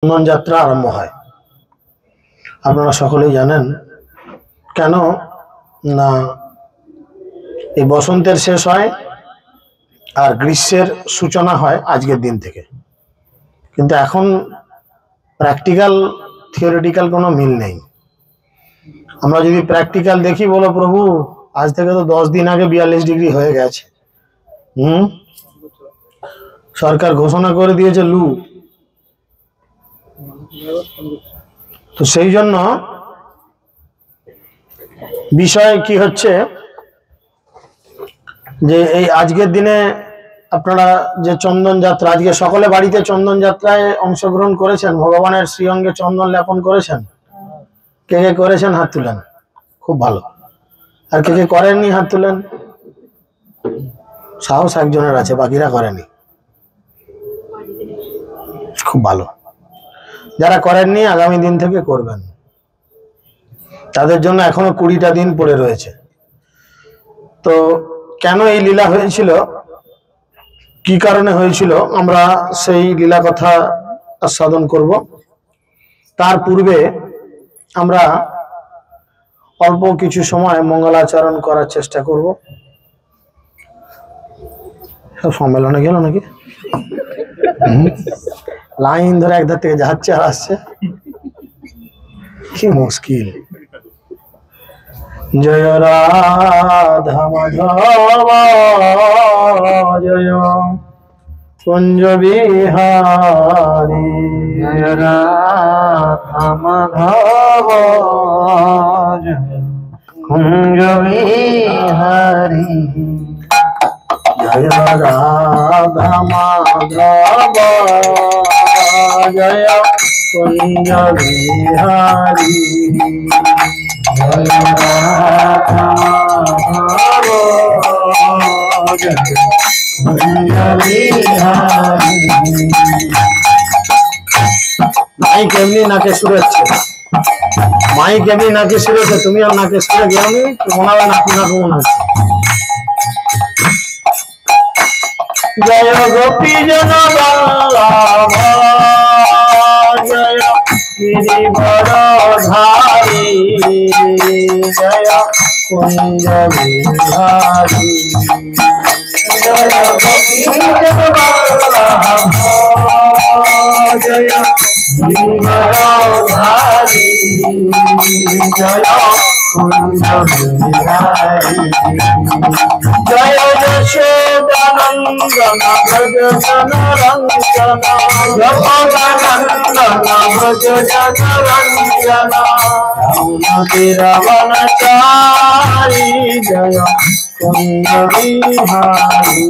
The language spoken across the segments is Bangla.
চন্দন যাত্রা আরম্ভ হয়। আপনারা সকলেই জানেন কেন না এই বসন্তের শেষ হয় আর গ্রীষ্মের সূচনা হয় আজকের দিন থেকে। কিন্তু এখন প্র্যাকটিক্যাল থিওরিটিক্যাল কোনো মিল নেই। আমরা যদি প্র্যাকটিক্যাল দেখি, বলো প্রভু আজ থেকে তো 10 দিন আগে 42 ডিগ্রি হয়ে গেছে। সরকার ঘোষণা করে দিয়েছে লু। তো সেই জন্য বিষয় কি হচ্ছে যে এই আজকের দিনে আপনারা যে চন্দন যাত্রা, আজকে সকলে বাড়িতে চন্দন যাত্রায় অংশগ্রহণ করেছেন, ভগবানের শ্রীঅঙ্গে চন্দন লেপন করেছেন। কে কে করেছেন হাত তুলেন? খুব ভালো। আর কে কে করেননি হাত তুলেন? সাহস একজনের আছে, বাকিরা করেনি। খুব ভালো। যারা করেননি আগামী দিন থেকে করবেন, তাদের জন্য এখনো 20টা দিন পড়ে রয়েছে। তো কেন এই লীলা হয়েছিল, কি কারণে হয়েছিল, আমরা সেই লীলা কথা আস্বাদন করব। তার পূর্বে আমরা অল্প কিছু সময় মঙ্গলাচরণ করার চেষ্টা করব। সব সম্মেলনে গেল নাকি? লাইন ধরে একধার থেকে যাচ্ছে আর আসছে, কি মুশকিল। জয় রাধা মাধব জয় কুঞ্জ বিহারী, জয় রাধা মাধব কুঞ্জ বিহারী, জয় রাধা মাধব জয় কুঞ্জ বিহারী, জয় রাধা মাধব জয় কুঞ্জ বিহারী। মাইক এমনি নাকে সুরেছে, মাইক এমনি নাকে সুরেছে, তুমি আর নাকে সুরে গেলি মনে হয় নাকি নাকু মনে হচ্ছে। জয় গোপী জন বল্লভ জয় গিরিবরধারী, জয় কুঞ্জ বিহারী, জয় গোপী জন বল্লভ জয় গিরিবরধারী, জয় কুঞ্জ বিহারী, জয় যশোদানন্দন ব্রজ জন রঞ্জন, যশোদানন্দন ব্রজ জন রঞ্জন, রাবণচারী জয় কুঞ্জ বিহারী, রাবণচারী জয় কুঞ্জ বিহারী,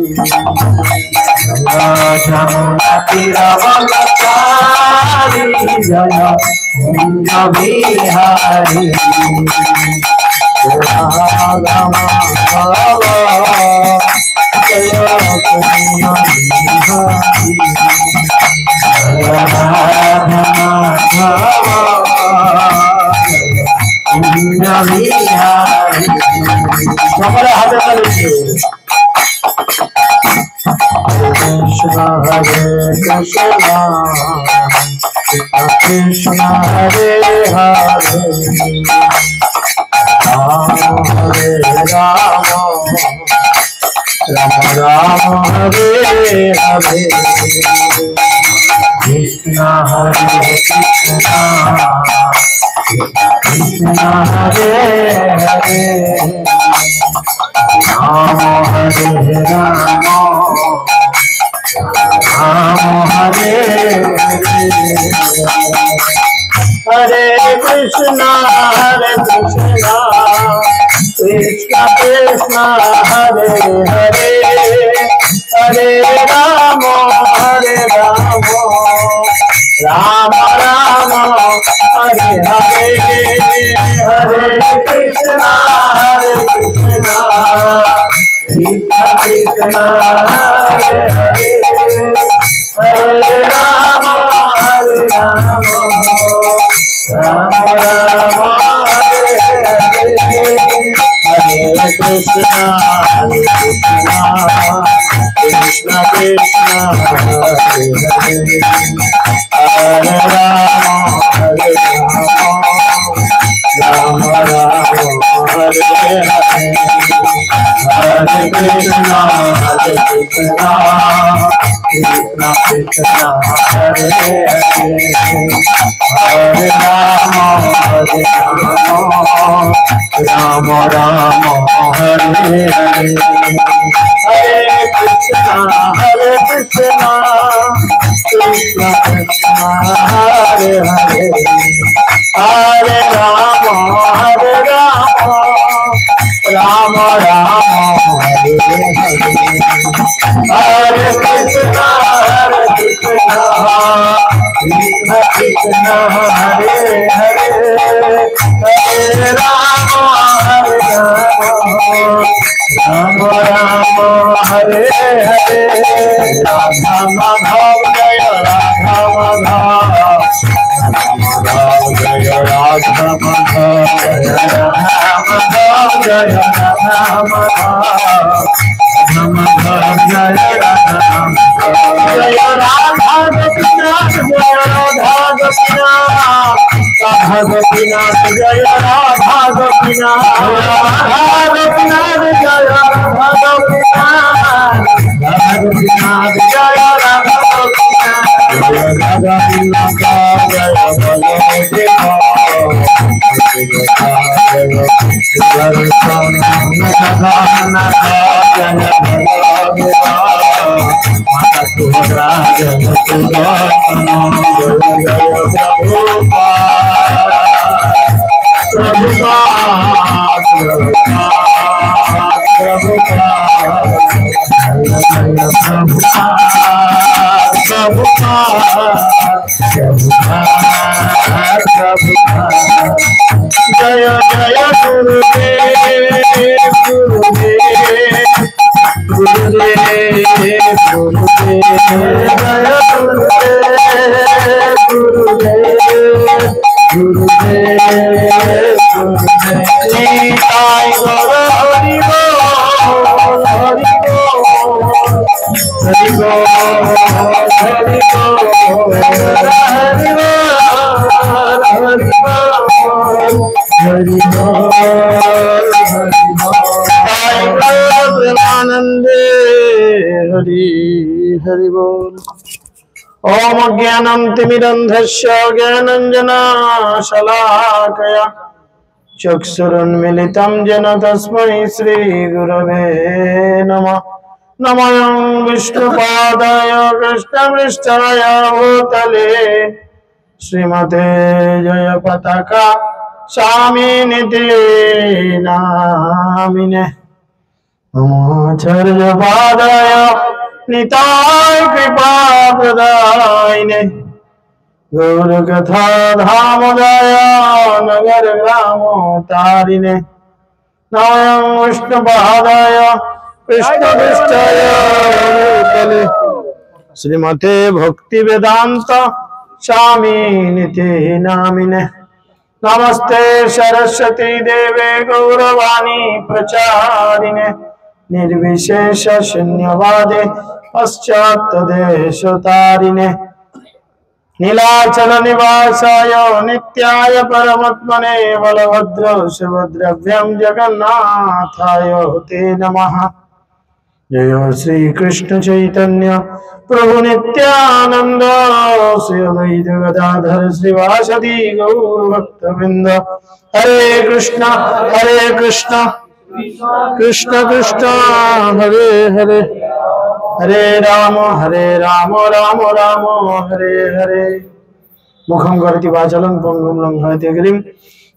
রাধা মাধব জয় কুঞ্জ বিহারী, রাধা মাধব কুঞ্জ বিহারী। সকলে হাতে তালি। কৃষ্ণ হরে কৃষ্ণ কৃষ্ণ হরে হরে, রাম হরে রাম রাম রাম হরে হরে, কৃষ্ণ হরে কৃষ্ণ কৃষ্ণ হরে হরে, রাম হরে রাম রাম হরে হরে, হরে কৃষ্ণ কৃষ্ণ কৃষ্ণ হরে হরে, হরে রাম রাম রাম হরে হরে, হরে কৃষ্ণ কৃষ্ণ কৃষ্ণ হরে হরে, হরে রাম রাম রাম হরে হরে, হরে কৃষ্ণ কৃষ্ণ কৃষ্ণ হরে হরে, হরে राम राम हरे हरे हरे कृष्णा कृष्ण कृष्ण हरे हरे हरे राम राम राम हरे हरे हरे कृष्णा कृष्ण कृष्ण हरे हरे हरे राम राम राम हरे हरे राधा माधव जय राधा माधव जय राधा माधव जय राधा माधव जय राधा माधव जय राधा जय राधा गोपीनाथ जय राधा गोपीनाथ राधा गोपीनाथ जय राधा गोपीनाथ राधा गोपीनाथ जय राधा गोपीनाथ राधा गोपीनाथ जय राधा गोपीनाथ जय राधा गोपीनाथ जय जय जय गुरुदेव गुरुदेव गुरुदेव गुरुदेव जय गुरुदेव गुरुदेव गुरुदेव गुरुदेव निताय गौर हरि बोल हरि बोल हरि बोल हरि बोल हरि बोल प्रेमानंदे हरि हरि बोल। ओम ज्ञानं तिमिरन्धस्य ज्ञानाञ्जनशलाकया चक्षुरुन्मीलितं येन तस्मै श्रीगुरवे नमः। नमः विष्णुपादाय कृष्णपृष्ठाय भूतले श्रीमते जय पताका स्वामिनिति नामिने नमोऽच्चार्यपादाय निताय कृपाप्रदायिने गौरकथा धामोदय नगर ग्रामोतारिणे नमः विष्णुपादाय कृष्णपृष्ठाय भूतले श्रीमते भक्ति वेदांत स्वामिनिति नामिने नमस्ते सरस्वती देवे गौरवाणी प्रचारिणे निर्विशेष शून्यवादे पश्चात्तदेशतारिणे नीलाचल निवासाय नित्याय परमात्मने बलभद्र सुभद्रभ्यं जगन्नाथाय ते नमः। जय श्री कृष्ण चैतन्य प्रभु नित्यानंद श्री अद्वैत गदाधर श्रीवासदि गौर भक्तवृंद हरे कृष्ण कृष्ण कृष्ण हरे हरे हरे राम राम राम हरे हरे मुखं करोति वाचालं पंगुं लंघयते गिरिं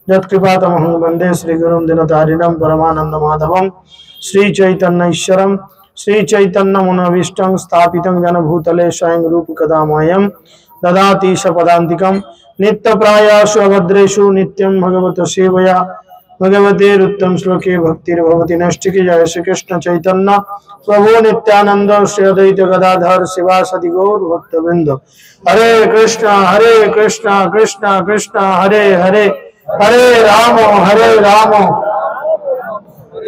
यत्कृपातमहं वन्दे श्रीगुरुं दिनतारिणं परमानन्दमाधवं श्रीचैतन्यैश्वरं श्रीचैतन्यमनोभीष्टं स्थापितं जनभूतले स्वयं रूपकदा मह्यं ददाति सपदान्तिकं नित्यप्रायासु अभद्रेषु नित्यं भगवत सेवया भगवतेरुत्तम श्लोके भक्तिर्भवति नष्टिके। जय श्री कृष्ण चैतन्य प्रभु नित्यानंद श्री अद्वैत गदाधर शिवासदि गौर भक्तवृंद हरे कृष्ण कृष्ण कृष्ण हरे हरे हरे राम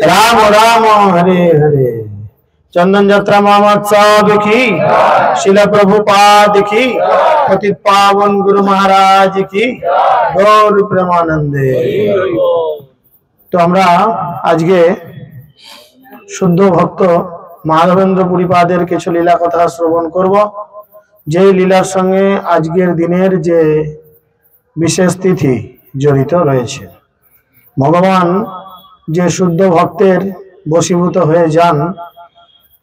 राम राम हरे हरे। चंदन यात्रा महोत्सव की शिल प्रभुपाद की पतित पावन गुरु महाराज की गौर प्रेमानंदे। तो আমরা আজকে শুদ্ধ ভক্ত মাধবেন্দ্র পুরীপাদের কিছু লীলা কথা শ্রবণ করব। যে লীলার সঙ্গে আজকের দিনের যে বিশেষ তিথি জড়িত রয়েছে। ভগবান যে শুদ্ধ ভক্তের বশীভূত হয়ে যান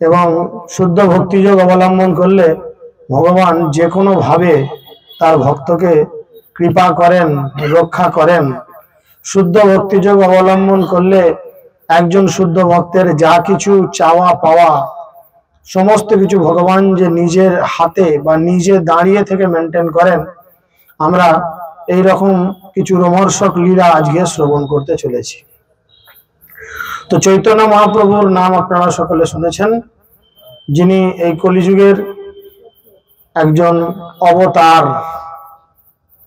এবং শুদ্ধ ভক্তিযোগ অবলম্বন করলে ভগবান যে কোনো ভাবে তার ভক্তকে কৃপা করেন, রক্ষা করেন। শুদ্ধ ভক্তিযোগ অবলম্বন করলে একজন শুদ্ধ ভক্তের যা কিছু চাওয়া পাওয়া সমস্ত কিছু ভগবান যে নিজের হাতে বা নিজে দাঁড়িয়ে থেকে মেনটেন করেন। আমরা এই রকম কিছু রোমহর্ষক লীলা আজকে শ্রবণ করতে চলেছি। তো চৈতন্য মহাপ্রভুর নাম আপনারা সকলে শুনেছেন, যিনি এই কলিযুগের একজন অবতার।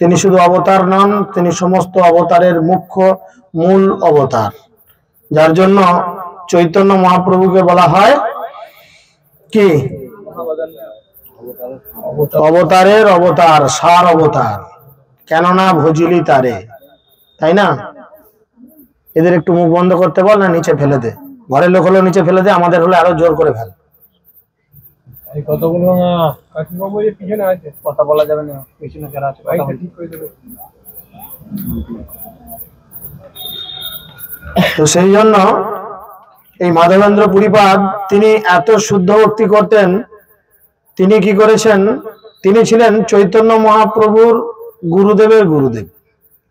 তিনি শুধু অবতার নন, তিনি সমস্ত অবতারের মুখ্য মূল অবতার, যার জন্য চৈতন্য মহাপ্রভুকে বলা হয় কি? অবতারের অবতার, সার অবতার। কেননা ভজিলি তারে, তাই না? এদের একটু মুখ বন্ধ করতে বল, না নিচে ফেলে দে। ঘরের লোক হলো নিচে ফেলে দে, আমাদের হলে আরো জোর করে ফেল। কতগুলো না কাকিবাবু এর পিছনে আছে, কথা বলা যাবে না, পিছনে যারা আছে কথা ঠিক করে দেবে। তো সেই জন্য এই মাধবেন্দ্র পুরীপাদ তিনি এত শুদ্ধ ভক্তি করতেন। তিনি কি করেছেন? তিনি ছিলেন চৈতন্য মহাপ্রভুর গুরুদেবের গুরুদেব।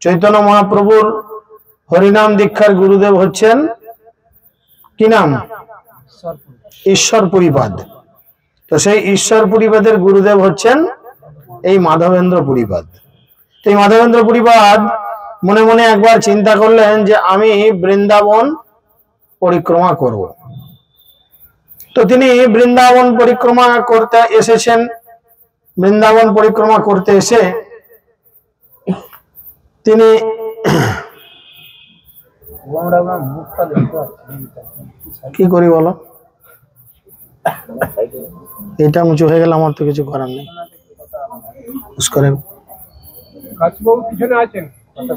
চৈতন্য মহাপ্রভুর হরিনাম দীক্ষার গুরুদেব হচ্ছেন কি নাম? ঈশ্বর পুরীপাদ। তো সেই ঈশ্বর পুরীপাদের গুরুদেব হচ্ছেন এই মাধবেন্দ্র পুরীপাদ। তো এই মাধবেন্দ্র পুরীপাদ মনে মনে একবার চিন্তা করলেন যে আমি বৃন্দাবন পরিক্রমা করব। তো তিনি বৃন্দাবন পরিক্রমা করতে এসেছেন। বৃন্দাবন পরিক্রমা করতে এসে তিনি কি করি বলো? এটা উঁচু হয়ে গেলে আমার তো কিছু করার নেই।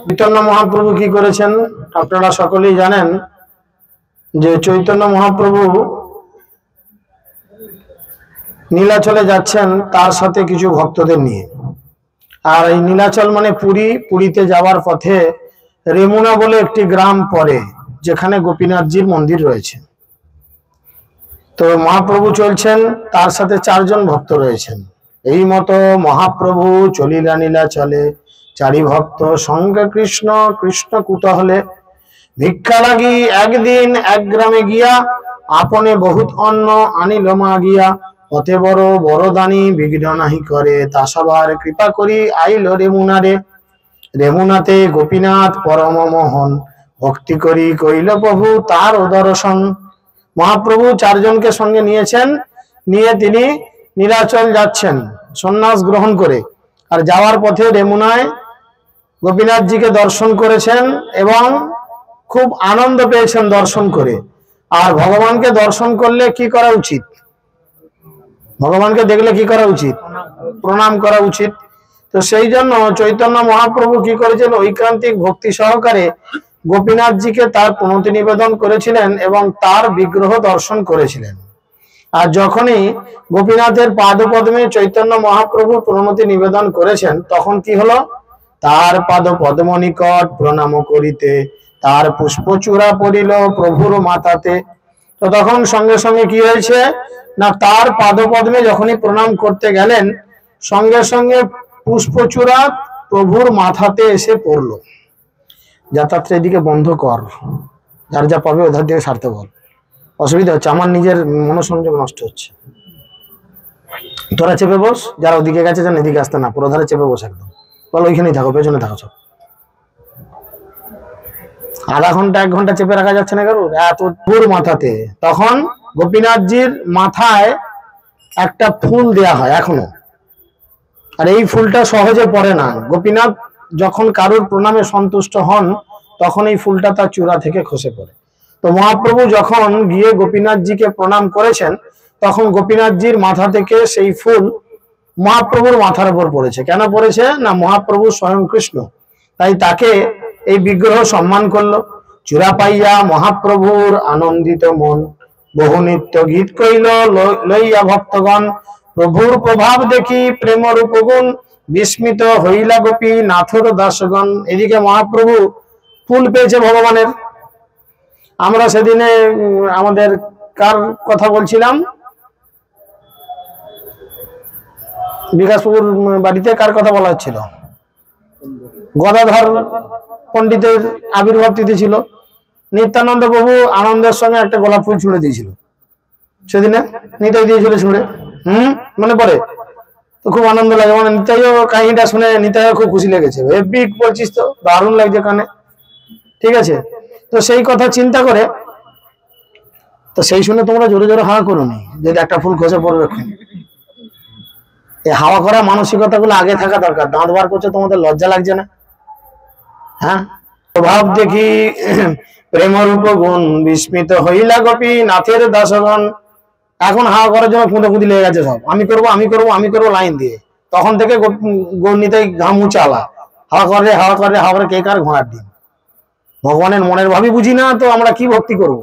চৈতন্য মহাপ্রভু কি করেছেন আপনারা সকলেই জানেন, যে চৈতন্য মহাপ্রভু নীলাচলে যাচ্ছেন তার সাথে কিছু ভক্তদের নিয়ে। আর এই নীলাচল মানে পুরী। পুরীতে যাওয়ার পথে রেমুনা বলে একটি গ্রাম পড়ে, যেখানে গোপীনাথজির মন্দির রয়েছে। তো মহাপ্রভু চলছেন, তার সাথে 4 জন ভক্ত রয়েছেন। এই মতো মহাপ্রভু চলিলা নীলাচলে, 4 ভক্ত সঙ্গে কৃষ্ণ। কৃষ্ণ কুতহলে ভিক্ষা লাগি একদিন এক গ্রামে গিয়া, আপনে বহুত অন্ন আনিল মাগিয়া। পথে বড় বড় দানি বিঘ্ন নাহি করে, তা সবার কৃপা করি আইল রেমুনারে। রেমুনাতে গোপীনাথ পরম মোহন, ভক্তি করি কইল প্রভু তার দর্শন। মহাপ্রভু 4 জনকে সঙ্গে নিয়েছেন, নিয়ে তিনি নীলাচল যাচ্ছেন সন্ন্যাস গ্রহণ করে। আর যাওয়ার পথে রেমুনায় গোপীনাথজিকে দর্শন করেছেন এবং খুব আনন্দ পেয়েছেন দর্শন করে। আর ভগবানকে দর্শন করলে কি করা উচিত? ভগবানকে দেখলে কি করা উচিত? প্রণাম করা উচিত। তো সেই জন্য চৈতন্য মহাপ্রভু কি করেছেন? ঐকান্তিক ভক্তি সহকারে গোপীনাথজিকে তার প্রণতি নিবেদন করেছিলেন এবং তার বিগ্রহ দর্শন করেছিলেন। আর যখনই গোপীনাথের পাদপদ্মে চৈতন্য মহাপ্রভু প্রণতি নিবেদন করেছেন, তখন কি হলো? তার পাদ পদ্ম নিকট প্রণাম করিতে, তার পুষ্পচূড়া পড়িল প্রভুর মাথাতে। তো তখন সঙ্গে সঙ্গে কি হয়েছে না, তার পাদপদ্মে যখনই প্রণাম করতে গেলেন, সঙ্গে সঙ্গে পুষ্পচূড়া প্রভুর মাথাতে এসে পড়ল। যাতায়াতটা এদিকে বন্ধ কর, যার যা পাবে ওধার দিকে সারতে বল। অসুবিধা হচ্ছে, আমার নিজের মনোসংযোগ নষ্ট হচ্ছে। তোরা চেপে বস, যারা ওদিকে গেছে যেন এদিকে আসতে না, পুরো ধারে চেপে বস একদম। বল ওইখানেই থাকো, পেছনে থাকো সব। আধা ঘন্টা 1 ঘন্টা চেপে রাখা যাচ্ছে না কারোর, এত দূর মাথাতে। তখন গোপীনাথজির মাথায় একটা ফুল দেয়া হয় এখনো, আর এই ফুলটা সহজে পড়ে না। গোপীনাথ যখন কারোর প্রণামে সন্তুষ্ট হন, তখন এই ফুলটা তার চূড়া থেকে খসে পড়ে। তো মহাপ্রভু যখন গিয়ে গোপীনাথজিকে প্রণাম করেছেন, তখন গোপীনাথজির মাথা থেকে সেই ফুল মহাপ্রভুর মাথার উপর পড়েছে। কেন পড়েছে না, মহাপ্রভু স্বয়ং কৃষ্ণ, তাই তাকে এই বিগ্রহ সম্মান করলো। চূড়া পাইয়া মহাপ্রভুর আনন্দিত মন, বহু নিত্য গীত কইল লইয়া ভক্তগণ। প্রভুর প্রভাব দেখি প্রেম রূপগুণ বিস্মিত হইলা গোপী নাথর দাসগণ। এদিকে মহাপ্রভু ফুল পেয়েছে ভগবানের। আমরা সেদিনে আমাদের কার কথা বলছিলাম, বিকাশপুর বাড়িতে কার কথা বলা হচ্ছিল, গদাধর পণ্ডিতের আবির্ভাব তিথি ছিল। নিত্যানন্দ প্রভু আনন্দের সঙ্গে একটা গোলাপ ফুল ছুঁড়ে দিয়েছিল সেদিনে, নিতাই দিয়েছিল ছুঁড়ে। মনে পড়ে তো, খুব আনন্দ লাগে। মানে নিতাইও কাহিনীটা শুনে নিতাইও খুব খুশি লেগেছে। হেব্বি বলছিস তো, দারুণ লাগছে কানে, ঠিক আছে। তো সেই কথা চিন্তা করে, তো সেই শুনে তোমরা জোরে জোরে হাওয়া করো নি, যদি একটা ফুল খসে পড়বে। এই হাওয়া করা মানসিকতা গুলো আগে থাকা দরকার। দাঁত বার করছে, তোমাদের লজ্জা লাগছে না? হ্যাঁ, প্রভাব দেখি প্রেমরূপ গুণ বিস্মিত হইলা গোপী নাথের দাসগণ। এখন হাওয়া করার জন্য ফুঁদে লেগে গেছে সব, আমি করবো আমি করবো আমি করবো লাইন দিয়ে। তখন থেকে গৌরনীতাই ঘাম উচালা, হাওয়া করে হাওয়া করে হাওয়া করে, কে কার ঘোড়ার দিন। ভগবানের মনের ভাবই বুঝি না, তো আমরা কি ভক্তি করব?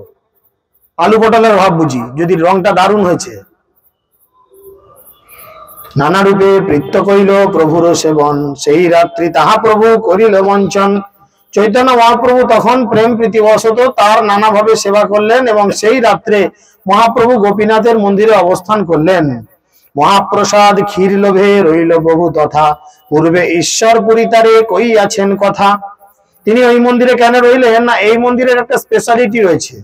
আলু পটলের ভাব বুঝি, যদি রংটা দারুণ হয়েছে। নানা রূপে প্রীত্য কইল প্রভুর সেবন, সেই রাত্রি তাহা প্রভু করিল বঞ্চন। চৈতন্য মহাপ্রভু তখন প্রেম প্রীতিবশত তার নানাভাবে সেবা করলেন, এবং সেই রাত্রে মহাপ্রভু গোপীনাথের মন্দিরে অবস্থান করলেন। মহাপ্রসাদ ক্ষীর লোভে রইল বহু তথা, পূর্বে ঈশ্বর পুরী তারে কইয়াছেন কথা। তিনি ওই মন্দিরে কেন রইলেন না, এই মন্দিরের একটা স্পেশালিটি রয়েছে।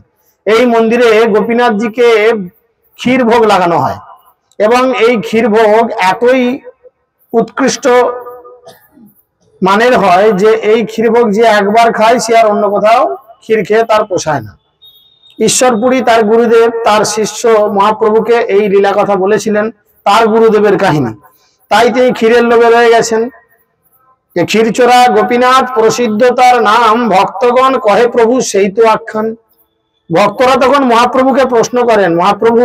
এই মন্দিরে গোপীনাথজিকে ক্ষীর ভোগ লাগানো হয়, এবং এই ক্ষীর ভোগ এতই উৎকৃষ্ট মানের হয় যে এই ক্ষীরভোগ যে একবার খায় সে আর অন্য কোথাও ক্ষীর খেয়ে তার পোষায় না। ঈশ্বরপুরী তার গুরুদেব তার শিষ্য মহাপ্রভুকে এই লীলা কথা বলেছিলেন, তার গুরুদেবের কাহিনী। তাই তিনি ক্ষীরের লোভে রয়ে গেছেন। ক্ষীরচোরা গোপীনাথ প্রসিদ্ধ তার নাম, ভক্তগণ কহে প্রভু সেই তো আখ্যান। ভক্তরা তখন মহাপ্রভুকে প্রশ্ন করেন, মহাপ্রভু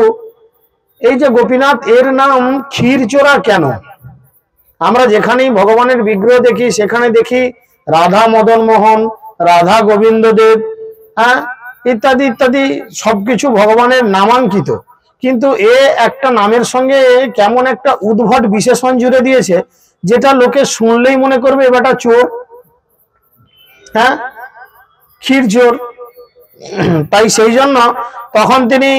এই যে গোপীনাথ, এর নাম ক্ষীরচোরা কেন? আমরা যেখানেই ভগবানের বিগ্রহ দেখি সেখানে দেখি রাধা মদন মোহন, রাধা গোবিন্দ দেব, হ্যাঁ, ইত্যাদি ইত্যাদি সবকিছু ভগবানের নামাঙ্কিত। কিন্তু এ একটা নামের সঙ্গে কেমন একটা উদ্ভট বিশেষণ জুড়ে দিয়েছে, যেটা লোকে শুনলেই মনে করবে এবারটা চোর, হ্যাঁ, ক্ষীর চোর। তাই সেই জন্য তখন তিনি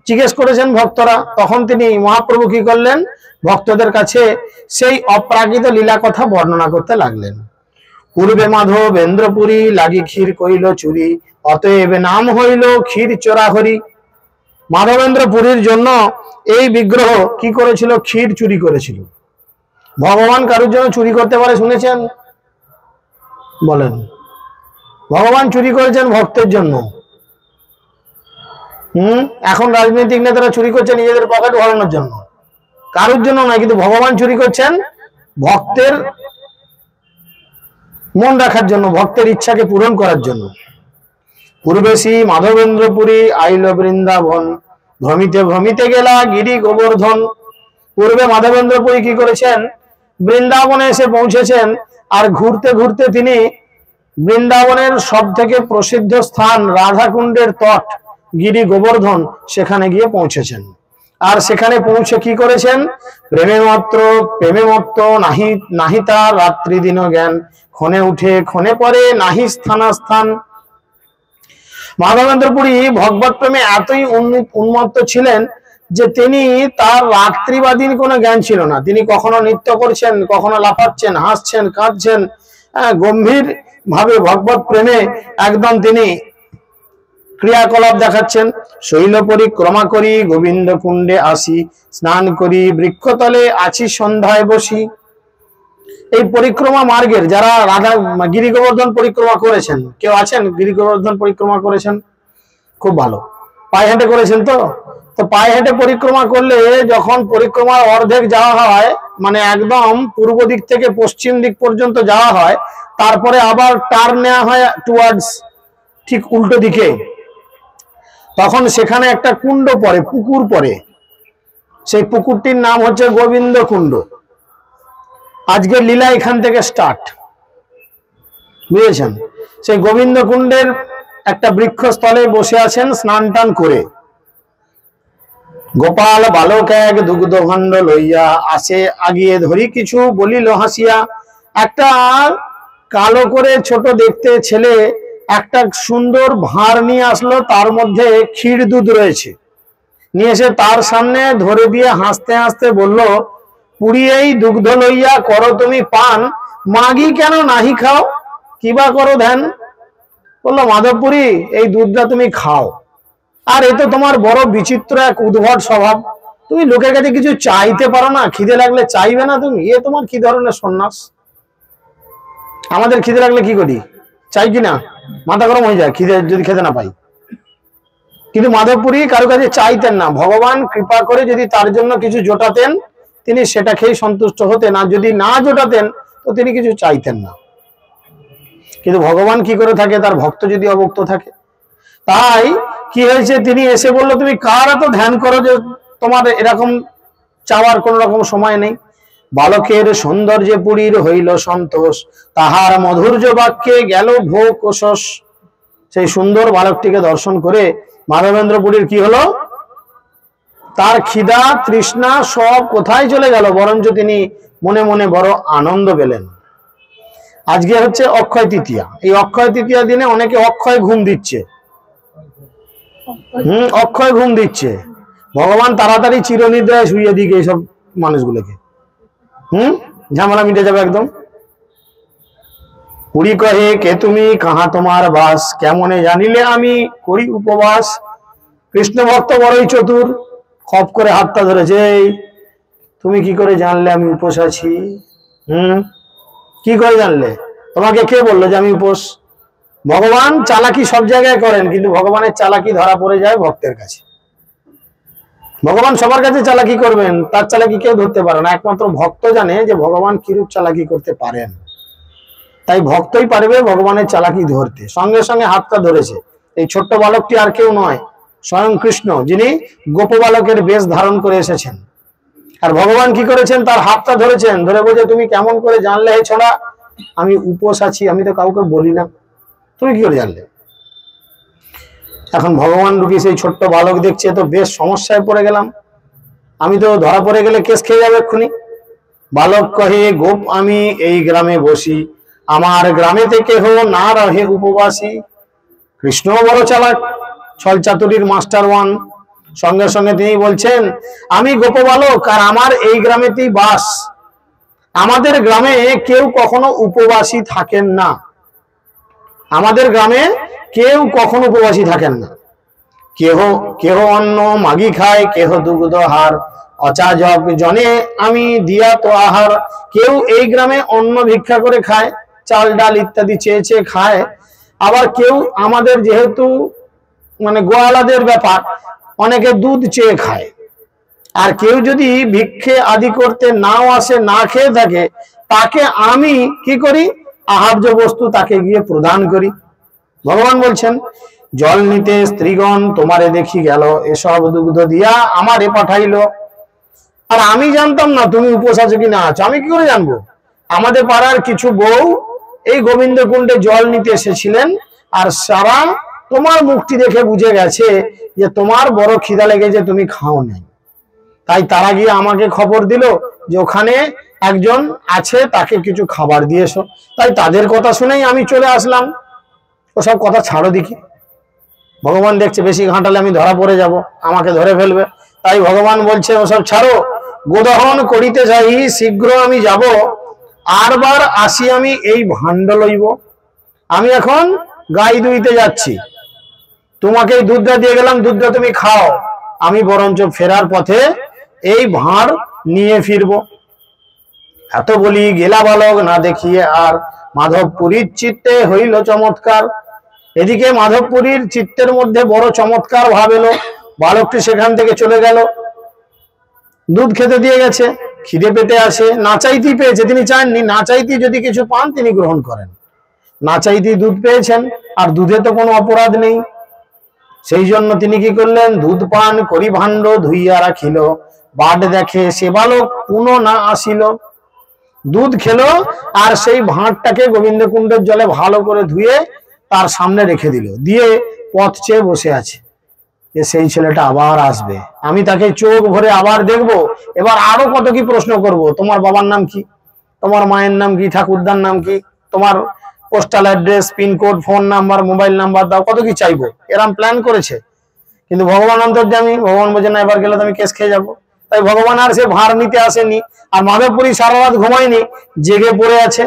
জিজ্ঞেস করেছেন ভক্তরা, তখন তিনি মহাপ্রভু কি করলেন, ভক্তদের কাছে সেই অপ্রাকৃত লীলা কথা বর্ণনা করতে লাগলেন। পূর্বে মাধবেন্দ্রপুরী লাগি ক্ষীর কইল চুরি, অতএব নাম হইল ক্ষীর চোরা হরি। মাধবেন্দ্রপুরীর জন্য এই বিগ্রহ কি করেছিল, ক্ষীর চুরি করেছিল। ভগবান কারোর জন্য চুরি করতে পারে শুনেছেন? বলেন, ভগবান চুরি করেছেন ভক্তের জন্য। এখন রাজনৈতিক নেতারা চুরি করছে নিজেদের পকেট ভরানোর জন্য, কারোর জন্য নয়। কিন্তু ভগবান চুরি করছেন ভক্তের মন রাখার জন্য, ভক্তের ইচ্ছাকে পূরণ করার জন্য। পূর্বেশী মাধবেন্দ্রপুরী আইল বৃন্দাবন, ভ্রমিতে ভ্রমিতে গেলা গিরি গোবর্ধন। পূর্বে মাধবেন্দ্রপুরী কি করেছেন, বৃন্দাবনে এসে পৌঁছেছেন, আর ঘুরতে ঘুরতে তিনি বৃন্দাবনের সব থেকে প্রসিদ্ধ স্থান রাধাকুণ্ডের তট গিরি গোবর্ধন, সেখানে গিয়ে পৌঁছেছেন। আর সেখানে পৌঁছে কি করেছেন, প্রেমে মত্ত নাহি নাহি তার রাত্রি দিন জ্ঞান, ক্ষণে উঠে ক্ষণে পরে নাহি স্থানাস্থান। মাধবেন্দ্রপুরী ভগবত প্রেমে এতই উন্মত্ত ছিলেন যে তিনি তার রাত্রি বা দিন কোনো জ্ঞান ছিল না। তিনি কখনো নৃত্য করছেন, কখনো লাফাচ্ছেন, হাসছেন, কাঁদছেন, গম্ভীর ভাবে ভগবত প্রেমে একদম তিনি ক্রিয়াকলাপ দেখাচ্ছেন। শৈল পরিক্রমা করি গোবিন্দ কুণ্ডে আসি, স্নান করি বৃক্ষতলে আছি সন্ধ্যায় বসি। এই পরিক্রমা মার্গের যারা রাধা গিরি গোবর্ধন পরিক্রমা করেছেন, কেউ আছেন গিরি গোবর্ধন পরিক্রমা করেছেন? খুব ভালো, পায়ে হেঁটে করেছেন তো। তো পায়ে হেঁটে পরিক্রমা করলে যখন পরিক্রমার অর্ধেক যাওয়া হয়, মানে একদম পূর্ব দিক থেকে পশ্চিম দিক পর্যন্ত যাওয়া হয়, তারপরে আবার টার্ন নেওয়া হয় টুয়ার্ডস ঠিক উল্টো দিকে, তখন সেখানে একটা কুণ্ড পড়ে, পুকুর পড়ে। সেই পুকুরটির নাম হচ্ছে গোবিন্দ কুণ্ড। আজকের লীলা এখান থেকে স্টার্ট, বুঝেছেন? সেই গোবিন্দ কুণ্ডের একটা বৃক্ষস্থলে বসে আছেন স্নান টান করে। গোপাল বালক এক দুগ্ধ ভাণ্ড লইয়া আসে আগিয়ে ধরি কিছু বলিল হাসিয়া। একটা কালো করে ছোট দেখতে ছেলে একটা সুন্দর ভাঁড় নিয়ে আসলো, তার মধ্যে ক্ষীর দুধ রয়েছে। নিয়ে এসে তার সামনে ধরে দিয়ে হাসতে হাসতে বলল, পুরি এই দুগ্ধ লইয়া করো তুমি পান, মাগি কেন নাহি খাও, কিবা করো ধ্যান। বললো, মাধবপুরী এই দুধটা তুমি খাও। আর এ তো তোমার বড় বিচিত্র এক উদ্ভট স্বভাব, তুমি লোকের কাছে কিছু চাইতে পারো না, খিদে লাগলে চাইবে না তুমি, এ তোমার কি ধরনের সন্ন্যাস। আমাদের খিদে লাগলে কি করি, চাই কিনা, মাথা গরম হয়ে যায় খিদে যদি খেতে না পাই। কিন্তু মাধবপুরী কারো কাছে চাইতেন না, ভগবান কৃপা করে যদি তার জন্য কিছু জোটাতেন তিনি সেটা খেয়ে সন্তুষ্ট হতেন, আর যদি না জোটাতেন তো তিনি কিছু চাইতেন না। কিন্তু ভগবান কি করে থাকে, তার ভক্ত যদি অভক্ত থাকে। তাই কি হয়েছে, তিনি এসে বললো, তুমি কার এত ধ্যান করো যে তোমার এরকম চাওয়ার কোন রকম সময় নেই। বালকের সৌন্দর্যে পুরীর হইল সন্তোষ, তাহার মধুর্য বাক্যে গেল ভোগ কোশস। সেই সুন্দর বালকটিকে দর্শন করে মাধবেন্দ্র পুরীর কি হলো, তার খিদা তৃষ্ণা সব কোথায় চলে গেল, বরঞ্চ তিনি মনে মনে বড় আনন্দ পেলেন। আজকে হচ্ছে অক্ষয় তৃতীয়া, এই অক্ষয় তৃতীয়া দিনে অনেকে অক্ষয় ঘুম দিচ্ছে। অক্ষয় ঘুম দিচ্ছে, ভগবান তাড়াতাড়ি চিরনিদ্রায় শুইয়ে দিকে এইসব মানুষগুলোকে, ঝামেলা মিটে যাবে একদম। পুরী কহে, কে তুমি, কাহা তোমার বাস, কেমনে জানিলে আমি করি উপবাস। কৃষ্ণ ভক্ত বড়ই চতুর, খপ করে হাতটা ধরেছে, তুমি কি করে জানলে আমি উপোস আছি? কি করে জানলে, তোমাকে কে বললো যে আমি উপোস? ভগবান চালাকি সব জায়গায় করেন, কিন্তু ভগবানের চালাকি ধরা পড়ে যায় ভক্তের কাছে। ভগবান সবার কাছে চালাকি করবেন, তার চালাকি কেউ ধরতে পারে না, একমাত্র ভক্ত জানে যে ভগবান কিরূপ চালাকি করতে পারেন। তাই ভক্তই পারবে ভগবানের চালাকি ধরতে। সঙ্গে সঙ্গে হাতটা ধরেছে, এই ছোট্ট বালকটি আর কেউ নয়, স্বয়ং কৃষ্ণ, যিনি গোপ বালকের বেশ ধারণ করে এসেছেন। আর ভগবান কি করেছেন, তার হাতটা ধরেছেন, ধরে বলছে, তুমি কেমন করে জানলে হে ছোড়া আমি উপোস আছি? আমি তো কাউকে বলি না, তুমি কি করে জানলে? এখন ভগবান রূপী সেই ছোট্ট বালক দেখছে, তো বেশ সমস্যায় পড়ে গেলাম, আমি তো ধরা পড়ে গেলে কেস খেয়ে যাবে এক্ষুনি। বালক কহে, গোপ আমি এই গ্রামে বসি, আমার গ্রামে থেকে হো না রহে উপবাসী। কৃষ্ণ বড় চালাক, ছল চাতুরীর মাস্টার ওয়ান। সঙ্গে সঙ্গে তিনি বলছেন, আমি গোপ বালক আর আমার এই গ্রামেতেই বাস, আমাদের গ্রামে কেউ কখনো উপবাসী থাকেন না, আমাদের গ্রামে কেউ কখনো উপবাসী থাকেন না। কেহ কেহ অন্ন মাগি খায়, কেহ দুগ্ধ হার, অচাজক জনে আমি দিয়া তো আহার। কেউ এই গ্রামে অন্ন ভিক্ষা করে খায়, চাল ডাল ইত্যাদি চেয়ে চেয়ে খায়। আবার কেউ আমাদের যেহেতু মানে গোয়ালাদের ব্যাপার, অনেকে দুধ চেয়ে খায়। আর কেউ যদি ভিক্ষে আদি করতে নাও আসে, না খেয়ে থাকে, তাকে আমি কি করি, আহার্য বস্তু তাকে গিয়ে প্রদান করি। ভগবান বলছেন, জল নিতে স্ত্রীগণ তোমারে দেখি গেল, এসব দুগ্ধ দিয়া আমারে পাঠাইলো। আর আমি জানতাম না তুমি উপোস আছো কি না আছো, আমি কি করে জানবো? আমাদের পাড়ার কিছু বউ এই গোবিন্দ কুণ্ডে জল নিতে এসেছিলেন, আর সারা তোমার মুখটি দেখে বুঝে গেছে যে তোমার বড় খিদা লেগেছে, তুমি খাও নাই। তাই তারা গিয়ে আমাকে খবর দিল যে ওখানে একজন আছে, তাকে কিছু খাবার দিয়েছো। তাই তাদের কথা শুনেই আমি চলে আসলাম। ওসব কথা ছাড়ো দেখি, ভগবান দেখছে বেশি ঘাঁটালে আমি ধরা পড়ে যাব, আমাকে ধরে ফেলবে। তাই ভগবান বলছে, ওসব ছাড়ো, গোদহন করিতে যাই, শীঘ্র আমি যাব, আরবার আসি আমি এই ভাণ্ড লইব। আমি এখন গাই দুইতে যাচ্ছি, তোমাকে এই দুধটা দিয়ে গেলাম, দুধটা তুমি খাও, আমি বরঞ্চ ফেরার পথে এই ভাঁড় নিয়ে ফিরব। এত বলি গেলা বালক না দেখিয়ে আর, মাধবপুরীর চিত্তে হইল চমৎকার। এদিকে মাধবপুরীর চিত্তের মধ্যে বড় চমৎকার ভাব এলো, বালকটি সেখান থেকে চলে গেল, দুধ খেতে দিয়ে গেছে, খিদে পেটে আসে, না চাইতেই পেয়েছে, তিনি চাননি, না চাইতেই যদি কিছু পান তিনি গ্রহণ করেন, না চাইতেই দুধ পেয়েছেন, আর দুধে তো কোনো অপরাধ নেই। সেই জন্য তিনি কি করলেন, দুধ পান করি ভাণ্ড ধুইয়া রাখিল, বাট দেখে সে বালক পুনঃ না আসিল। দুধ খেলো, আর সেই ভাঁড়টাকে গোবিন্দ কুণ্ডের জলে ভালো করে ধুয়ে তার সামনে রেখে দিল, দিয়ে পথ চেয়ে বসে আছে। যে সেই ছেলেটা আবার আসবে, আমি তাকে চোখ ভরে আবার দেখব। এবার আরো কত কি প্রশ্ন করব, তোমার বাবার নাম কি, তোমার মায়ের নাম কি, ঠাকুরদার নাম কি, তোমার postal address, pincode, phone number, mobile number দাও, কত কি চাইবো। এরম প্ল্যান করেছে। কিন্তু ভগবান অন্তর্যামী, ভগবান বলছে না, এবার গেলে তো আমি কেস খেয়ে যাবো। তাই ভগবান আর সে ভার নিতে আসেনি। আর মাধবপুরী সারা রাত ঘুমায়নি, জেগে পড়ে আছে।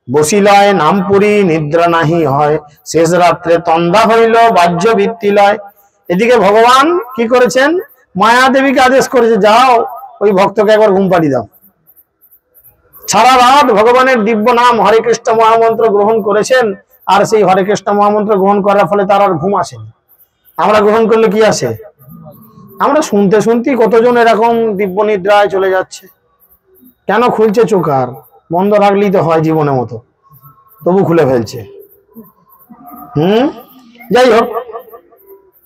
বসিলয় নামপুরি নিদ্রা নাহি হয়, শেষ রাত্রে তন্দা হইল বাহ্য বৃত্তিলয়। এদিকে ভগবান কি করেছেন, মায়া দেবীকে আদেশ করেছে, যাও ওই ভক্তকে একবার ঘুম পাড়িয়ে দাও। সারা রাত ভগবানের দিব্য নাম হরে কৃষ্ণ মহামন্ত্র গ্রহণ করেছেন। আর সেই হরে কৃষ্ণ মহামন্ত্র গ্রহণ করার ফলে তার আর ঘুম আসেনি। আমরা গ্রহণ করলে কি আসে, আমরা শুনতে শুনতেই কতজন এরকম দিব্য নিদ্রায় চলে যাচ্ছে। কেন খুলছে চোখ, আর বন্ধ রাখলেই তো হয় জীবনের মতো, তবু খুলে ফেলছে। যাই হোক,